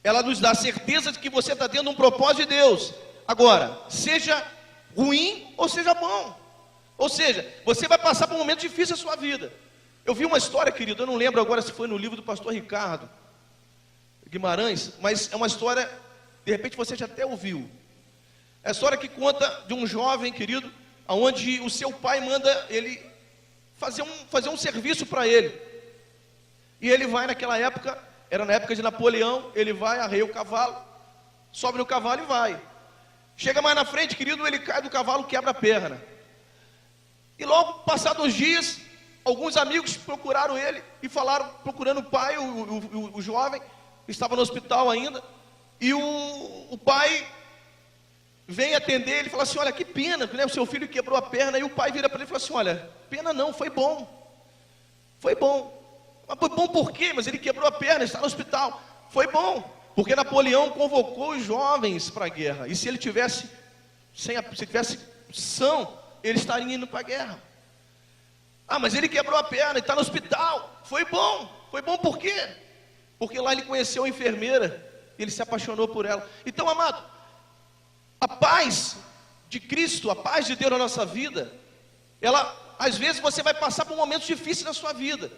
ela nos dá a certeza de que você está tendo um propósito de Deus. Agora, seja ruim ou seja bom. Ou seja, você vai passar por um momento difícil na sua vida. Eu vi uma história, querido, eu não lembro agora se foi no livro do pastor Ricardo Guimarães, mas é uma história, de repente você já até ouviu. É a história que conta de um jovem, querido, onde o seu pai manda ele fazer um serviço para ele. E ele vai naquela época, era na época de Napoleão, ele vai, arreia o cavalo, sobe no cavalo e vai. Chega mais na frente, querido, ele cai do cavalo, quebra a perna. E logo, passados uns dias, alguns amigos procuraram ele e falaram, procurando o pai, o jovem, estava no hospital ainda, e o pai vem atender ele e fala assim: olha, que pena, né? O seu filho quebrou a perna. E o pai vira para ele e fala assim: olha, pena não, foi bom. Foi bom. Mas foi bom por quê? Mas ele quebrou a perna, está no hospital. Foi bom, porque Napoleão convocou os jovens para a guerra. E se ele tivesse são, ele estaria indo para a guerra. Ah, mas ele quebrou a perna e está no hospital. Foi bom. Foi bom por quê? Porque lá ele conheceu a enfermeira. Ele se apaixonou por ela. Então, amado, a paz de Cristo, a paz de Deus na nossa vida, às vezes você vai passar por momentos difíceis na sua vida,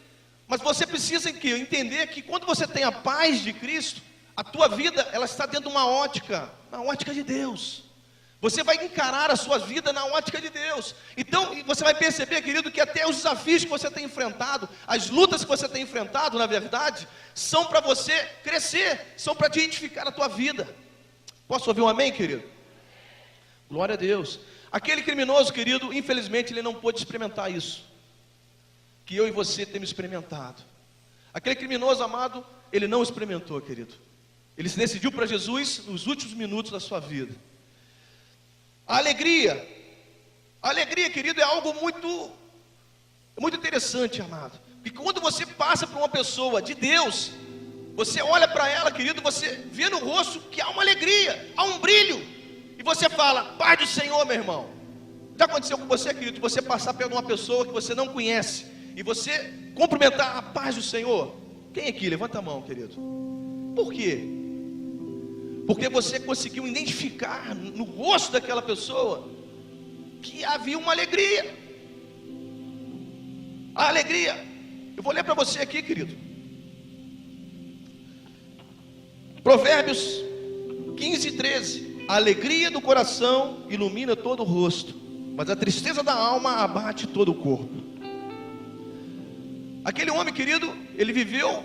mas você precisa entender que quando você tem a paz de Cristo, a tua vida, ela está dentro de uma ótica, na ótica de Deus. Você vai encarar a sua vida na ótica de Deus. Então, você vai perceber, querido, que até os desafios que você tem enfrentado, as lutas que você tem enfrentado, na verdade, são para você crescer, são para te edificar a tua vida. Posso ouvir um amém, querido? Glória a Deus. Aquele criminoso, querido, infelizmente ele não pôde experimentar isso que eu e você temos experimentado. Aquele criminoso, amado, ele não experimentou, querido. Ele se decidiu para Jesus nos últimos minutos da sua vida. A alegria, querido, é algo muito interessante, amado. E quando você passa por uma pessoa de Deus, você olha para ela, querido, você vê no rosto que há uma alegria, há um brilho. E você fala: paz do Senhor, meu irmão. Já aconteceu com você, querido, de você passar por uma pessoa que você não conhece e você cumprimentar: a paz do Senhor? Quem aqui? Levanta a mão, querido. Por quê? Porque você conseguiu identificar no rosto daquela pessoa que havia uma alegria. A alegria. Eu vou ler para você aqui, querido. Provérbios 15:13. A alegria do coração ilumina todo o rosto, mas a tristeza da alma abate todo o corpo. Aquele homem, querido, ele viveu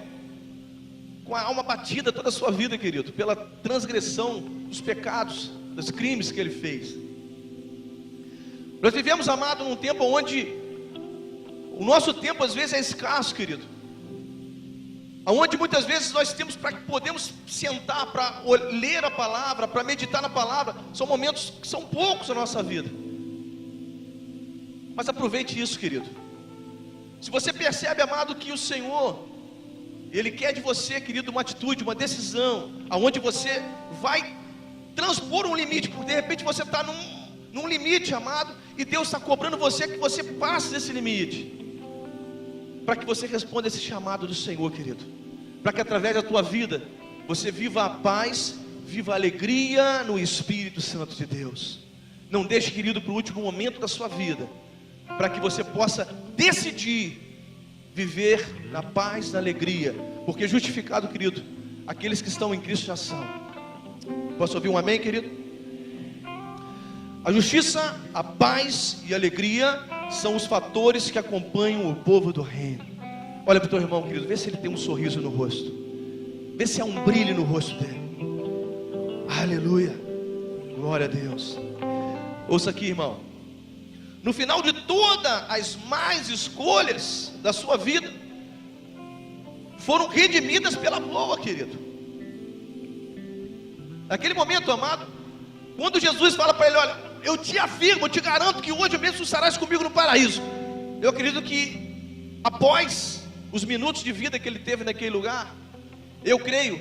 com a alma batida toda a sua vida, querido, pela transgressão dos pecados, dos crimes que ele fez. Nós vivemos, amado, num tempo onde o nosso tempo às vezes é escasso, querido. Onde muitas vezes nós podemos sentar para ler a palavra, para meditar na palavra, são momentos que são poucos na nossa vida. Mas aproveite isso, querido. Se você percebe, amado, que o Senhor, Ele quer de você, querido, uma atitude, uma decisão, aonde você vai transpor um limite, porque de repente você está num limite, amado, e Deus está cobrando você que você passe desse limite, para que você responda esse chamado do Senhor, querido, para que através da tua vida, você viva a paz, viva a alegria no Espírito Santo de Deus. Não deixe, querido, para o último momento da sua vida, para que você possa decidir viver na paz, na alegria, porque justificado, querido, aqueles que estão em Cristo já são. Posso ouvir um amém, querido? A justiça, a paz e a alegria são os fatores que acompanham o povo do reino. Olha para o teu irmão, querido, vê se ele tem um sorriso no rosto, vê se há um brilho no rosto dele. Aleluia, glória a Deus. Ouça aqui, irmão. No final de todas as más escolhas da sua vida, foram redimidas pela boa, querido. Naquele momento, amado, quando Jesus fala para ele: olha, eu te afirmo, eu te garanto que hoje mesmo tu estarás comigo no paraíso. Eu acredito que após os minutos de vida que ele teve naquele lugar, eu creio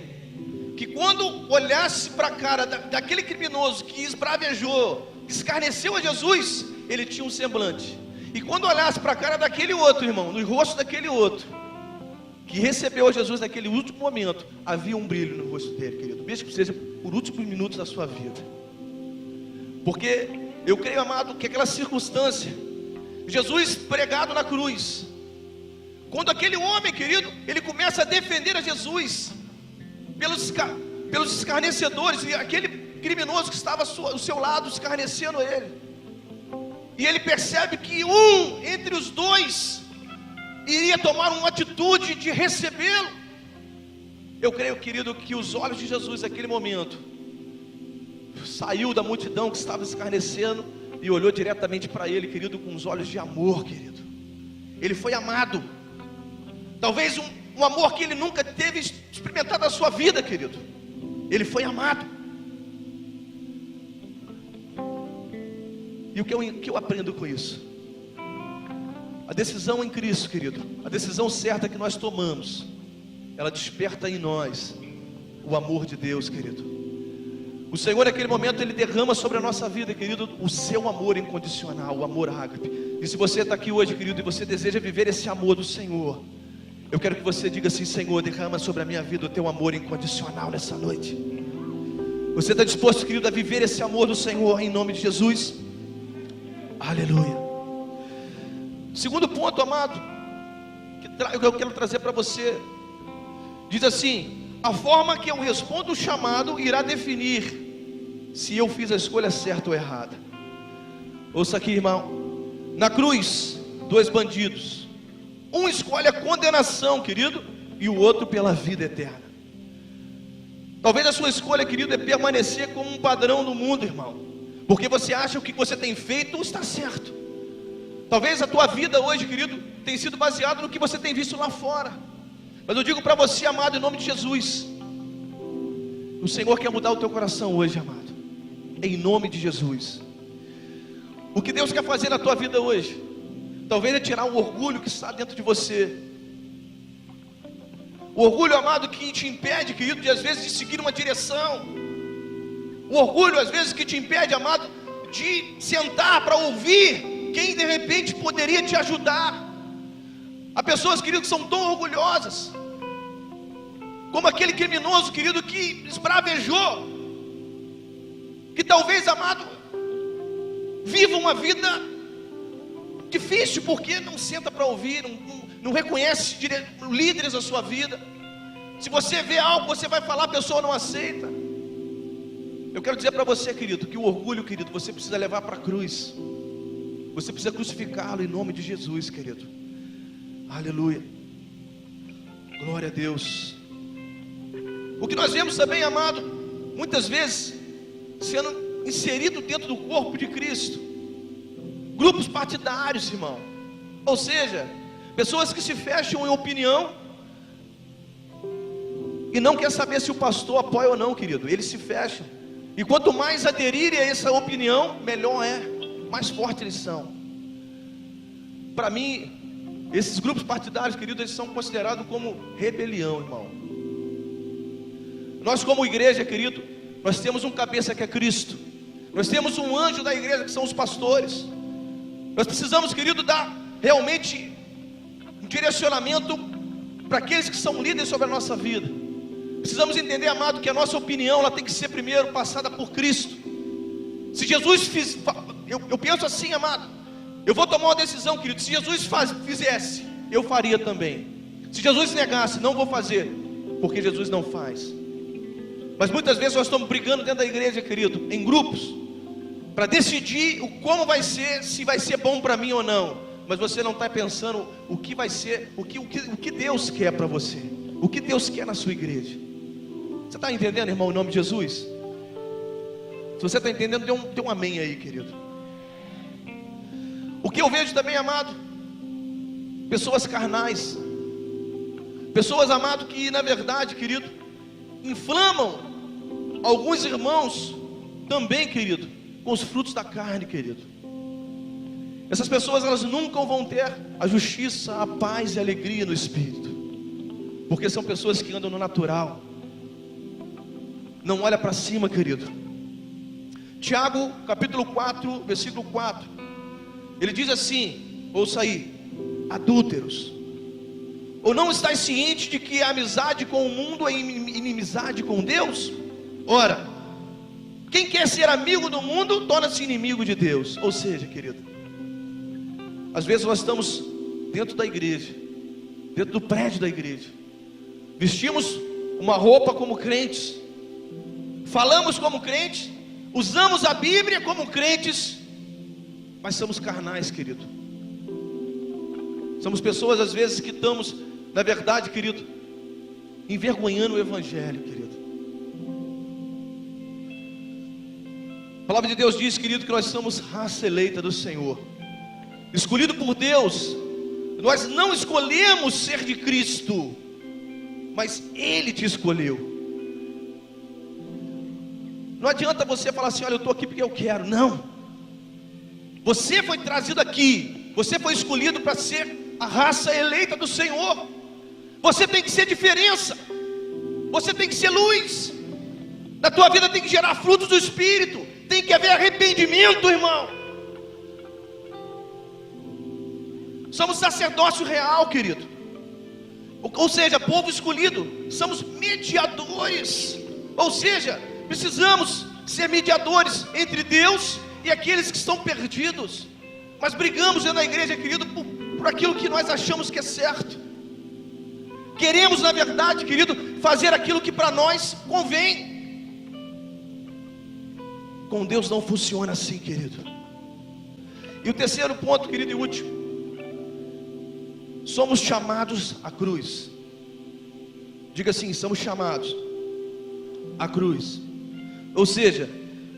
que quando olhasse para a cara daquele criminoso que esbravejou, que escarneceu a Jesus, ele tinha um semblante. E quando olhasse para a cara daquele outro, irmão, no rosto daquele outro, que recebeu a Jesus naquele último momento, havia um brilho no rosto dele, querido, mesmo que seja por últimos minutos da sua vida. Porque eu creio, amado, que aquela circunstância, Jesus pregado na cruz, quando aquele homem, querido, ele começa a defender a Jesus pelos escarnecedores, e aquele criminoso que estava ao seu lado escarnecendo ele, e ele percebe que um entre os dois iria tomar uma atitude de recebê-lo. Eu creio, querido, que os olhos de Jesus naquele momento saiu da multidão que estava escarnecendo e olhou diretamente para ele, querido, com os olhos de amor, querido. Ele foi amado, talvez um amor que ele nunca teve experimentado na sua vida, querido. Ele foi amado. E o que eu aprendo com isso? A decisão em Cristo, querido, a decisão certa que nós tomamos, ela desperta em nós o amor de Deus, querido. O Senhor, naquele momento, Ele derrama sobre a nossa vida, querido, o seu amor incondicional, o amor ágape. E se você está aqui hoje, querido, e você deseja viver esse amor do Senhor, eu quero que você diga assim: Senhor, derrama sobre a minha vida o teu amor incondicional nessa noite. Você está disposto, querido, a viver esse amor do Senhor em nome de Jesus? Aleluia. Segundo ponto, amado, que eu quero trazer para você, diz assim: a forma que eu respondo o chamado irá definir se eu fiz a escolha certa ou errada. Ouça aqui, irmão. Na cruz, dois bandidos, um escolhe a condenação, querido, e o outro pela vida eterna. Talvez a sua escolha, querido, é permanecer como um padrão do mundo, irmão, porque você acha que o que você tem feito está certo. Talvez a tua vida hoje, querido, tenha sido baseada no que você tem visto lá fora. Mas eu digo para você, amado, em nome de Jesus, o Senhor quer mudar o teu coração hoje, amado, em nome de Jesus. O que Deus quer fazer na tua vida hoje, talvez é tirar o orgulho que está dentro de você. O orgulho, amado, que te impede, querido, de às vezes de seguir uma direção. O orgulho, às vezes, que te impede, amado, de sentar para ouvir quem de repente poderia te ajudar. Há pessoas, querido, que são tão orgulhosas, como aquele criminoso, querido, que esbravejou, que talvez, amado, viva uma vida difícil, porque não senta para ouvir, não reconhece líderes da sua vida. Se você vê algo, você vai falar, a pessoa não aceita. Eu quero dizer para você, querido, que o orgulho, querido, você precisa levar para a cruz. Você precisa crucificá-lo em nome de Jesus, querido. Aleluia. Glória a Deus. O que nós vemos também, amado, muitas vezes sendo inserido dentro do corpo de Cristo, grupos partidários, irmão. Ou seja, pessoas que se fecham em opinião e não quer saber se o pastor apoia ou não, querido. Eles se fecham. E quanto mais aderirem a essa opinião, melhor é, mais fortes eles são. Para mim, esses grupos partidários, querido, eles são considerados como rebelião, irmão. Nós como igreja, querido, nós temos um cabeça que é Cristo. Nós temos um anjo da igreja que são os pastores. Nós precisamos, querido, dar realmente um direcionamento para aqueles que são líderes sobre a nossa vida. Precisamos entender, amado, que a nossa opinião ela tem que ser primeiro passada por Cristo. Se Jesus eu penso assim, amado, eu vou tomar uma decisão, querido. Se Jesus fizesse, eu faria também. Se Jesus negasse, não vou fazer, porque Jesus não faz. Mas muitas vezes nós estamos brigando dentro da igreja, querido, em grupos, para decidir como vai ser, se vai ser bom para mim ou não. Mas você não está pensando o que vai ser, o que Deus quer para você, o que Deus quer na sua igreja. Você está entendendo, irmão, em nome de Jesus? Se você está entendendo, dê um amém aí, querido. O que eu vejo também, amado, pessoas carnais, pessoas, amado, que na verdade, querido, inflamam alguns irmãos também, querido, com os frutos da carne, querido. Essas pessoas, elas nunca vão ter a justiça, a paz e a alegria no espírito, porque são pessoas que andam no natural, não olha para cima, querido. Tiago, capítulo 4, versículo 4, ele diz assim, ouça aí: adúlteros, ou não estáis ciente de que a amizade com o mundo é inimizade com Deus? Ora, quem quer ser amigo do mundo, torna-se inimigo de Deus. Ou seja, querido, às vezes nós estamos dentro da igreja, dentro do prédio da igreja, vestimos uma roupa como crentes, falamos como crentes, usamos a Bíblia como crentes, mas somos carnais, querido. Somos pessoas às vezes que estamos, na verdade, querido, envergonhando o Evangelho, querido. A palavra de Deus diz, querido, que nós somos raça eleita do Senhor, escolhido por Deus. Nós não escolhemos ser de Cristo, mas Ele te escolheu. Não adianta você falar assim, olha, eu estou aqui porque eu quero. Não. Você foi trazido aqui, você foi escolhido para ser a raça eleita do Senhor. Você tem que ser diferença, você tem que ser luz. Na tua vida tem que gerar frutos do Espírito, tem que haver arrependimento, irmão. Somos sacerdócio real, querido. Ou seja, povo escolhido. Somos mediadores. Ou seja, precisamos ser mediadores entre Deus e aqueles que estão perdidos. Mas brigamos dentro da igreja, querido, por aquilo que nós achamos que é certo. Queremos, na verdade, querido, fazer aquilo que para nós convém. Com Deus não funciona assim, querido. E o terceiro ponto, querido, e último: somos chamados à cruz. Diga assim: somos chamados à cruz. Ou seja,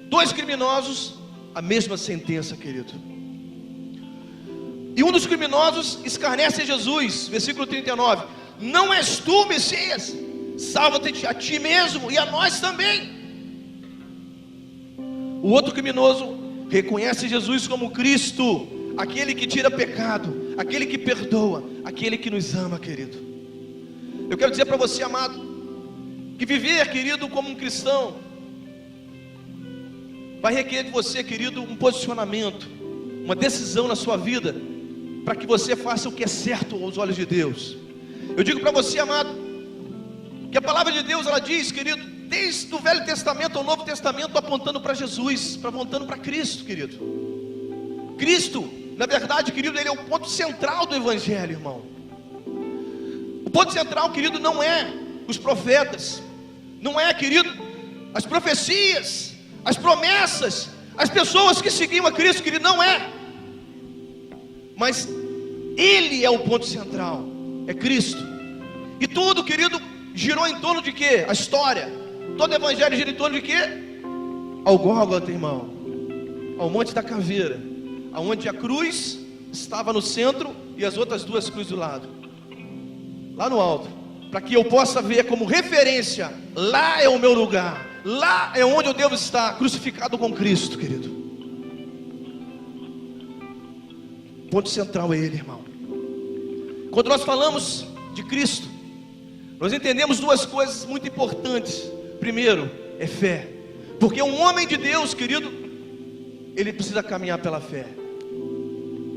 dois criminosos, a mesma sentença, querido. E um dos criminosos escarnece Jesus, versículo 39: não és tu, Messias? Salva-te a ti mesmo e a nós também. O outro criminoso reconhece Jesus como Cristo, aquele que tira pecado, aquele que perdoa, aquele que nos ama, querido. Eu quero dizer para você, amado, que viver, querido, como um cristão vai requerer de você, querido, um posicionamento, uma decisão na sua vida, para que você faça o que é certo aos olhos de Deus. Eu digo para você, amado, que a palavra de Deus, ela diz, querido, desde o Velho Testamento ao Novo Testamento, apontando para Jesus, apontando para Cristo, querido. Cristo, na verdade, querido, ele é o ponto central do Evangelho, irmão. O ponto central, querido, não é os profetas, não é, querido, as profecias, as promessas, as pessoas que seguiam a Cristo, querido, não é. Mas Ele é o ponto central, é Cristo. E tudo, querido, girou em torno de quê? A história. Todo o Evangelho gira em torno de quê? Ao Gólgota, irmão, ao Monte da Caveira, aonde a cruz estava no centro e as outras duas cruzes do lado, lá no alto, para que eu possa ver como referência: lá é o meu lugar, lá é onde eu devo estar, crucificado com Cristo, querido. O ponto central é Ele, irmão. Quando nós falamos de Cristo, nós entendemos duas coisas muito importantes. Primeiro, é fé, porque um homem de Deus, querido, ele precisa caminhar pela fé.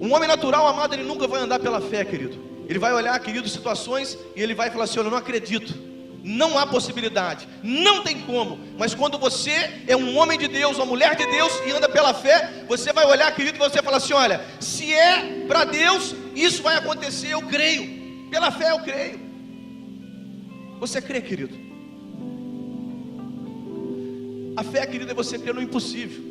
Um homem natural, amado, ele nunca vai andar pela fé, querido. Ele vai olhar, querido, situações e ele vai falar assim: olha, eu não acredito, não há possibilidade, não tem como. Mas quando você é um homem de Deus, uma mulher de Deus e anda pela fé, você vai olhar, querido, e você fala assim: olha, se é para Deus, isso vai acontecer, eu creio. Pela fé eu creio. Você crê, querido? A fé, querido, é você crer no impossível.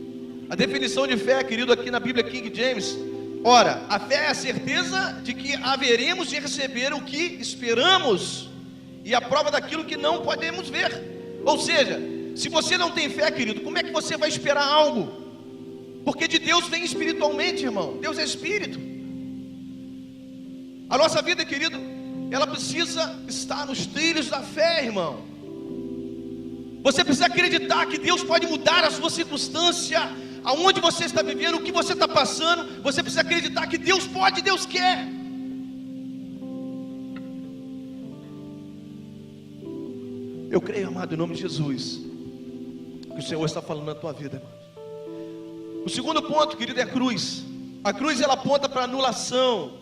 A definição de fé, querido, aqui na Bíblia King James: ora, a fé é a certeza de que haveremos de receber o que esperamos, e a prova daquilo que não podemos ver. Ou seja, se você não tem fé, querido, como é que você vai esperar algo? Porque de Deus vem espiritualmente, irmão. Deus é espírito. A nossa vida, querido, ela precisa estar nos trilhos da fé, irmão. Você precisa acreditar que Deus pode mudar a sua circunstância, aonde você está vivendo, o que você está passando. Você precisa acreditar que Deus pode, Deus quer. Eu creio, amado, em nome de Jesus, que o Senhor está falando na tua vida, amado. O segundo ponto, querido, é a cruz. A cruz, ela aponta para anulação,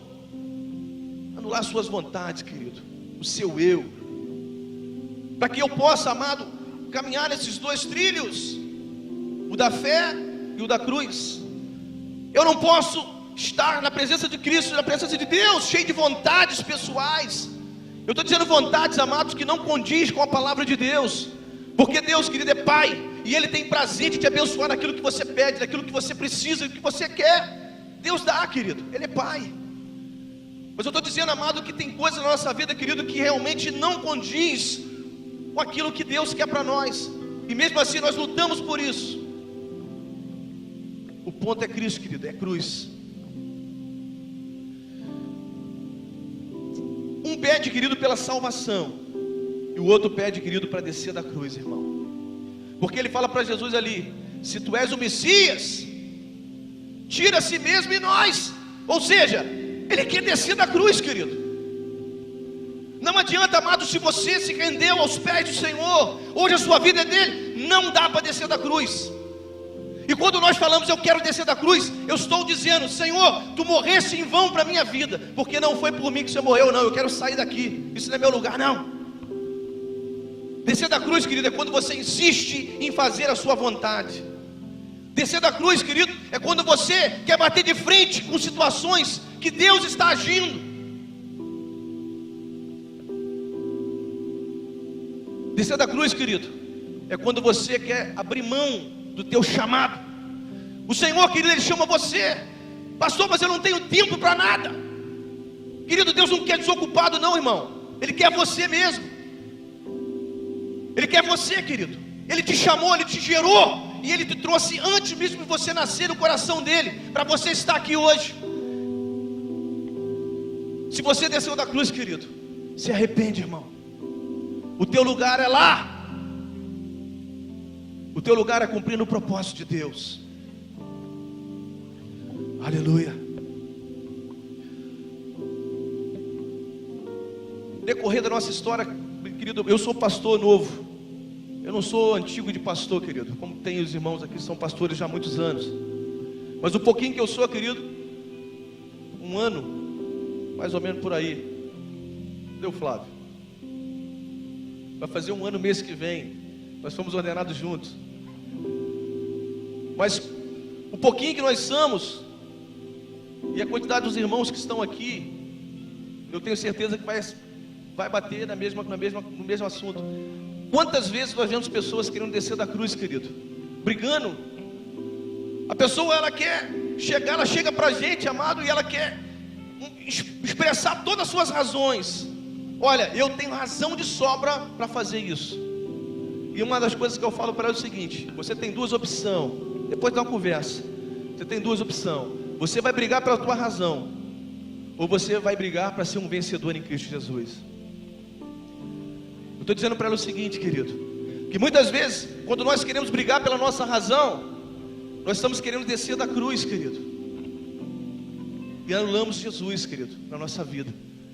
anular suas vontades, querido, o seu eu, para que eu possa, amado, caminhar nesses dois trilhos, o da fé e o da cruz. Eu não posso estar na presença de Cristo, na presença de Deus, cheio de vontades pessoais. Eu estou dizendo vontades, amados, que não condiz com a palavra de Deus, porque Deus, querido, é Pai, e Ele tem prazer de te abençoar naquilo que você pede, naquilo que você precisa, naquilo que você quer. Deus dá, querido, Ele é Pai. Mas eu estou dizendo, amado, que tem coisas na nossa vida, querido, que realmente não condiz com aquilo que Deus quer para nós, e mesmo assim nós lutamos por isso. O ponto é Cristo, querido, é cruz. Um pede, querido, pela salvação, e o outro pede, querido, para descer da cruz, irmão. Porque ele fala para Jesus ali: se tu és o Messias, tira a si mesmo e nós. Ou seja, Ele quer descer da cruz, querido. Não adianta, amado, se você se rendeu aos pés do Senhor, hoje a sua vida é dele, não dá para descer da cruz. E quando nós falamos, eu quero descer da cruz, eu estou dizendo, Senhor, tu morreste em vão para a minha vida, porque não foi por mim que você morreu, não, eu quero sair daqui, isso não é meu lugar, não. Descer da cruz, querido, é quando você insiste em fazer a sua vontade. Descer da cruz, querido, é quando você quer bater de frente com situações que Deus está agindo. Descer da cruz, querido, é quando você quer abrir mão do teu chamado. O Senhor, querido, Ele chama você, pastor, mas eu não tenho tempo para nada. Querido, Deus não quer desocupado não, irmão. Ele quer você mesmo. Ele quer você, querido. Ele te chamou, Ele te gerou, e Ele te trouxe antes mesmo de você nascer no coração dEle, para você estar aqui hoje. Se você desceu da cruz, querido, se arrepende, irmão. O teu lugar é lá. O teu lugar é cumprindo o propósito de Deus. Aleluia. Decorrer da nossa história, querido, eu sou pastor novo. Eu não sou antigo de pastor, querido, como tem os irmãos aqui que são pastores já há muitos anos. Mas o pouquinho que eu sou, querido, um ano, mais ou menos por aí. Deu, Flávio? Vai fazer um ano mês que vem. Nós fomos ordenados juntos. Mas o pouquinho que nós somos, e a quantidade dos irmãos que estão aqui, eu tenho certeza que vai bater no mesmo assunto. Quantas vezes nós vemos pessoas querendo descer da cruz, querido, brigando? A pessoa, ela quer chegar, ela chega pra gente, amado, e ela quer expressar todas as suas razões. Olha, eu tenho razão de sobra para fazer isso. E uma das coisas que eu falo para ela é o seguinte: você tem duas opções. Depois de uma conversa, você tem duas opções. Você vai brigar pela tua razão, ou você vai brigar para ser um vencedor em Cristo Jesus. Eu estou dizendo para ela o seguinte, querido, que muitas vezes, quando nós queremos brigar pela nossa razão, nós estamos querendo descer da cruz, querido, e anulamos Jesus, querido, na nossa vida.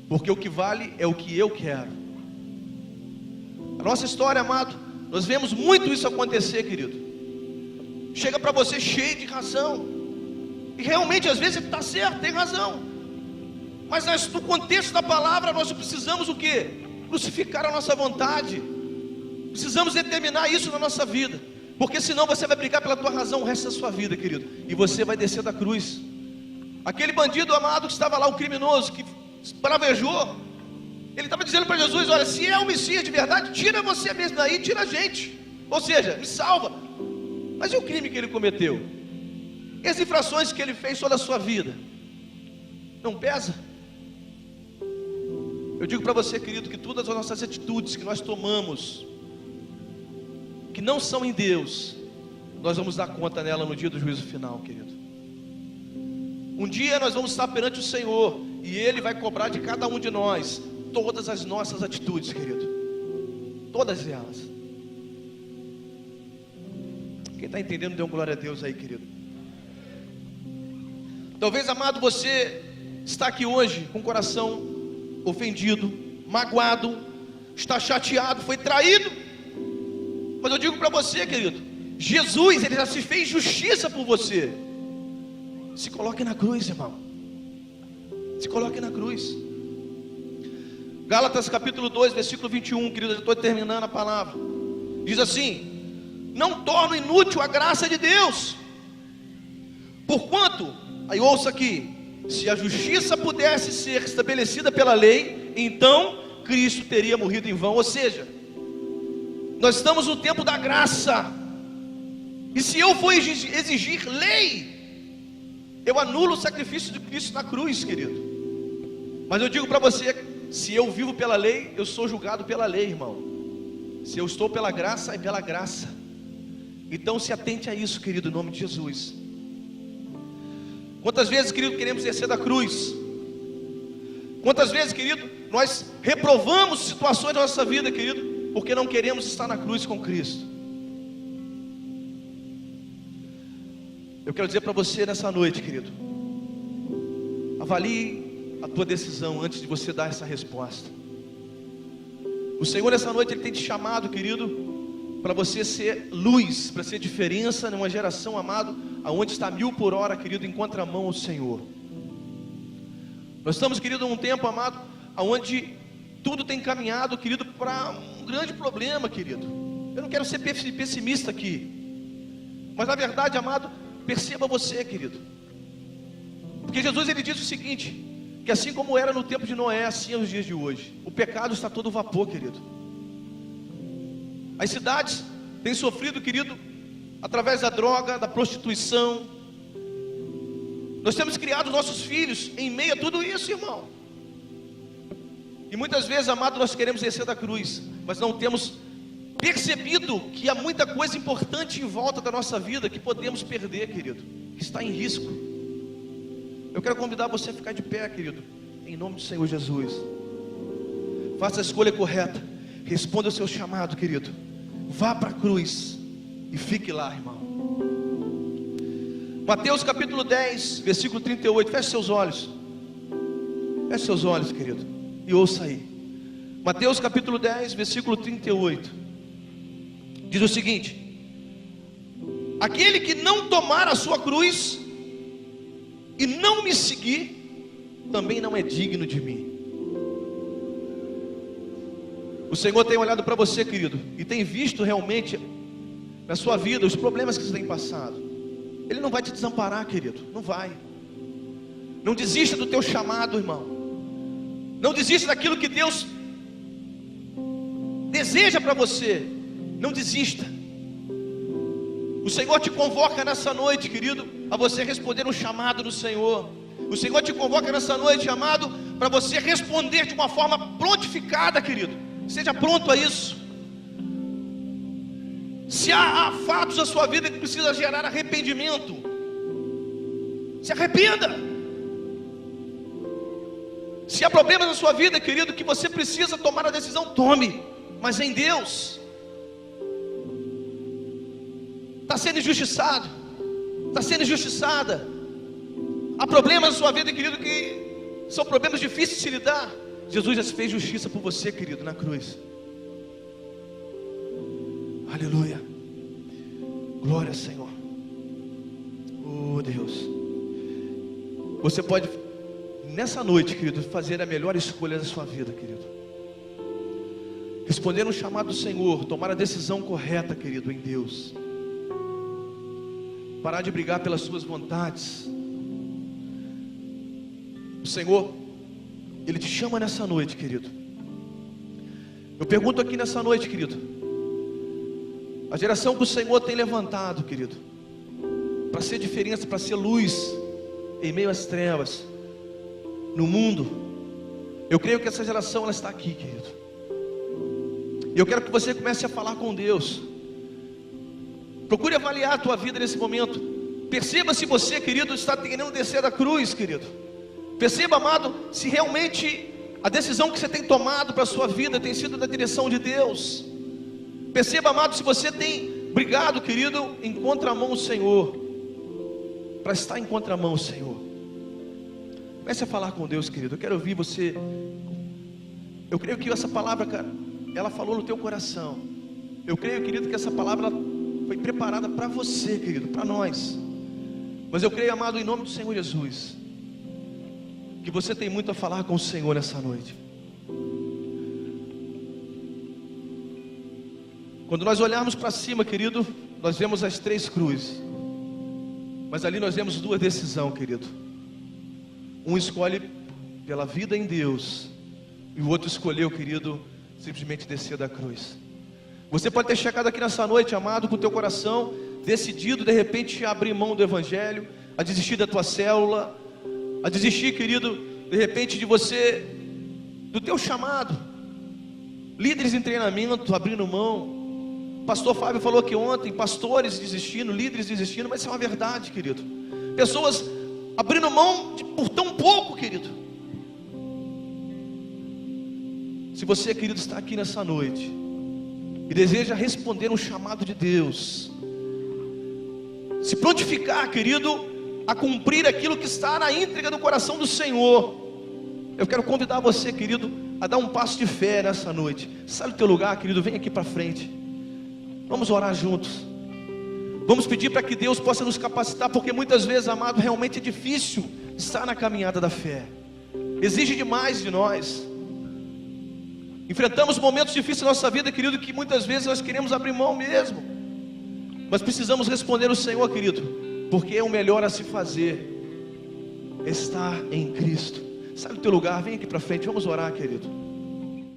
Porque o que vale é o que eu quero. A nossa história, amado, nós vemos muito isso acontecer, querido. Chega para você cheio de razão, e realmente às vezes está certo, tem razão. Mas no contexto da palavra, nós precisamos o quê? Crucificar a nossa vontade. Precisamos determinar isso na nossa vida, porque senão você vai brigar pela tua razão o resto da sua vida, querido, e você vai descer da cruz. Aquele bandido, amado, que estava lá, o criminoso, que bravejou, ele estava dizendo para Jesus: olha, se é o Messias de verdade, tira você mesmo daí, tira a gente, ou seja, me salva. Mas e o crime que ele cometeu? E as infrações que ele fez toda a sua vida? Não pesa? Eu digo para você, querido, que todas as nossas atitudes que nós tomamos, que não são em Deus, nós vamos dar conta nela no dia do juízo final, querido. Um dia nós vamos estar perante o Senhor, e Ele vai cobrar de cada um de nós todas as nossas atitudes, querido. Todas elas. Quem está entendendo, dê uma glória a Deus aí, querido. Talvez, amado, você está aqui hoje com o coração ofendido, magoado, está chateado, foi traído. Mas eu digo para você, querido, Jesus, Ele já se fez justiça por você. Se coloque na cruz, irmão. Se coloque na cruz. Gálatas capítulo 2, versículo 21, querido, eu estou terminando a palavra. Diz assim: não torno inútil a graça de Deus, porquanto, aí ouça aqui, se a justiça pudesse ser estabelecida pela lei, então Cristo teria morrido em vão. Ou seja, nós estamos no tempo da graça, e se eu for exigir lei, eu anulo o sacrifício de Cristo na cruz, querido. Mas eu digo para você, se eu vivo pela lei, eu sou julgado pela lei, irmão. Se eu estou pela graça, é pela graça. Então se atente a isso, querido, em nome de Jesus. Quantas vezes, querido, queremos descer da cruz? Quantas vezes, querido, nós reprovamos situações da nossa vida, querido, porque não queremos estar na cruz com Cristo. Eu quero dizer para você nessa noite, querido, avalie a tua decisão antes de você dar essa resposta. O Senhor nessa noite Ele tem te chamado, querido, para você ser luz, para ser diferença numa geração, amado, aonde está 1000 por hora, querido, em contramão ao Senhor. Nós estamos, querido, num tempo, amado, aonde tudo tem caminhado, querido, para um grande problema, querido. Eu não quero ser pessimista aqui, mas na verdade, amado, perceba você, querido, porque Jesus Ele diz o seguinte, que assim como era no tempo de Noé, assim é nos dias de hoje. O pecado está todo vapor, querido. As cidades têm sofrido, querido, através da droga, da prostituição. Nós temos criado nossos filhos em meio a tudo isso, irmão. E muitas vezes, amado, nós queremos descer da cruz, mas não temos percebido que há muita coisa importante em volta da nossa vida que podemos perder, querido, que está em risco. Eu quero convidar você a ficar de pé, querido, em nome do Senhor Jesus. Faça a escolha correta, responda o seu chamado, querido. Vá para a cruz e fique lá, irmão. Mateus capítulo 10, versículo 38. Feche seus olhos. Feche seus olhos, querido, e ouça aí. Mateus capítulo 10, versículo 38. Diz o seguinte: aquele que não tomar a sua cruz e não me seguir, também não é digno de mim. O Senhor tem olhado para você, querido, e tem visto realmente na sua vida os problemas que você tem passado. Ele não vai te desamparar, querido, não vai. Não desista do teu chamado, irmão. Não desista daquilo que Deus deseja para você. Não desista. O Senhor te convoca nessa noite, querido, a você responder um chamado do Senhor. O Senhor te convoca nessa noite, amado, para você responder de uma forma prontificada, querido. Seja pronto a isso. Se há fatos na sua vida que precisa gerar arrependimento, se arrependa. Se há problemas na sua vida, querido, que você precisa tomar a decisão, tome, mas em Deus. Está sendo injustiçado, está sendo injustiçada. Há problemas na sua vida, querido, que são problemas difíceis de se lidar. Jesus já se fez justiça por você, querido, na cruz. Aleluia. Glória ao Senhor. Oh Deus. Você pode nessa noite, querido, fazer a melhor escolha da sua vida, querido. Responder um chamado do Senhor, tomar a decisão correta, querido, em Deus. Parar de brigar pelas suas vontades. O Senhor, Ele te chama nessa noite, querido. Eu pergunto aqui nessa noite, querido, a geração que o Senhor tem levantado, querido, para ser diferença, para ser luz em meio às trevas no mundo, eu creio que essa geração ela está aqui, querido. E eu quero que você comece a falar com Deus. Procure avaliar a tua vida nesse momento. Perceba se você, querido, está querendo descer da cruz, querido. Perceba, amado, se realmente a decisão que você tem tomado para a sua vida tem sido da direção de Deus. Perceba, amado, se você tem brigado, querido, em contramão ao Senhor, para estar em contramão ao Senhor. Comece a falar com Deus, querido. Eu quero ouvir você. Eu creio que essa palavra, cara, ela falou no teu coração. Eu creio, querido, que essa palavra foi preparada para você, querido, para nós. Mas eu creio, amado, em nome do Senhor Jesus, que você tem muito a falar com o Senhor nessa noite. Quando nós olharmos para cima, querido, nós vemos as 3 cruzes. Mas ali nós vemos 2 decisões, querido. Um escolhe pela vida em Deus, e o outro escolheu, querido, simplesmente descer da cruz. Você pode ter chegado aqui nessa noite, amado, com o teu coração decidido, de repente, a abrir mão do Evangelho, a desistir da tua célula, a desistir, querido, de repente, de você, do teu chamado. Líderes em treinamento, abrindo mão. Pastor Fábio falou aqui ontem, pastores desistindo, líderes desistindo, mas isso é uma verdade, querido. Pessoas abrindo mão por tão pouco, querido. Se você, querido, está aqui nessa noite e deseja responder um chamado de Deus, se prontificar, querido, a cumprir aquilo que está na íntegra do coração do Senhor. Eu quero convidar você, querido, a dar um passo de fé nessa noite. Sai do teu lugar, querido, vem aqui para frente. Vamos orar juntos. Vamos pedir para que Deus possa nos capacitar, porque muitas vezes, amado, realmente é difícil estar na caminhada da fé. Exige demais de nós. Enfrentamos momentos difíceis na nossa vida, querido, que muitas vezes nós queremos abrir mão mesmo. Mas precisamos responder ao Senhor, querido, porque é o melhor a se fazer, estar em Cristo. Sai do teu lugar, vem aqui para frente, vamos orar, querido.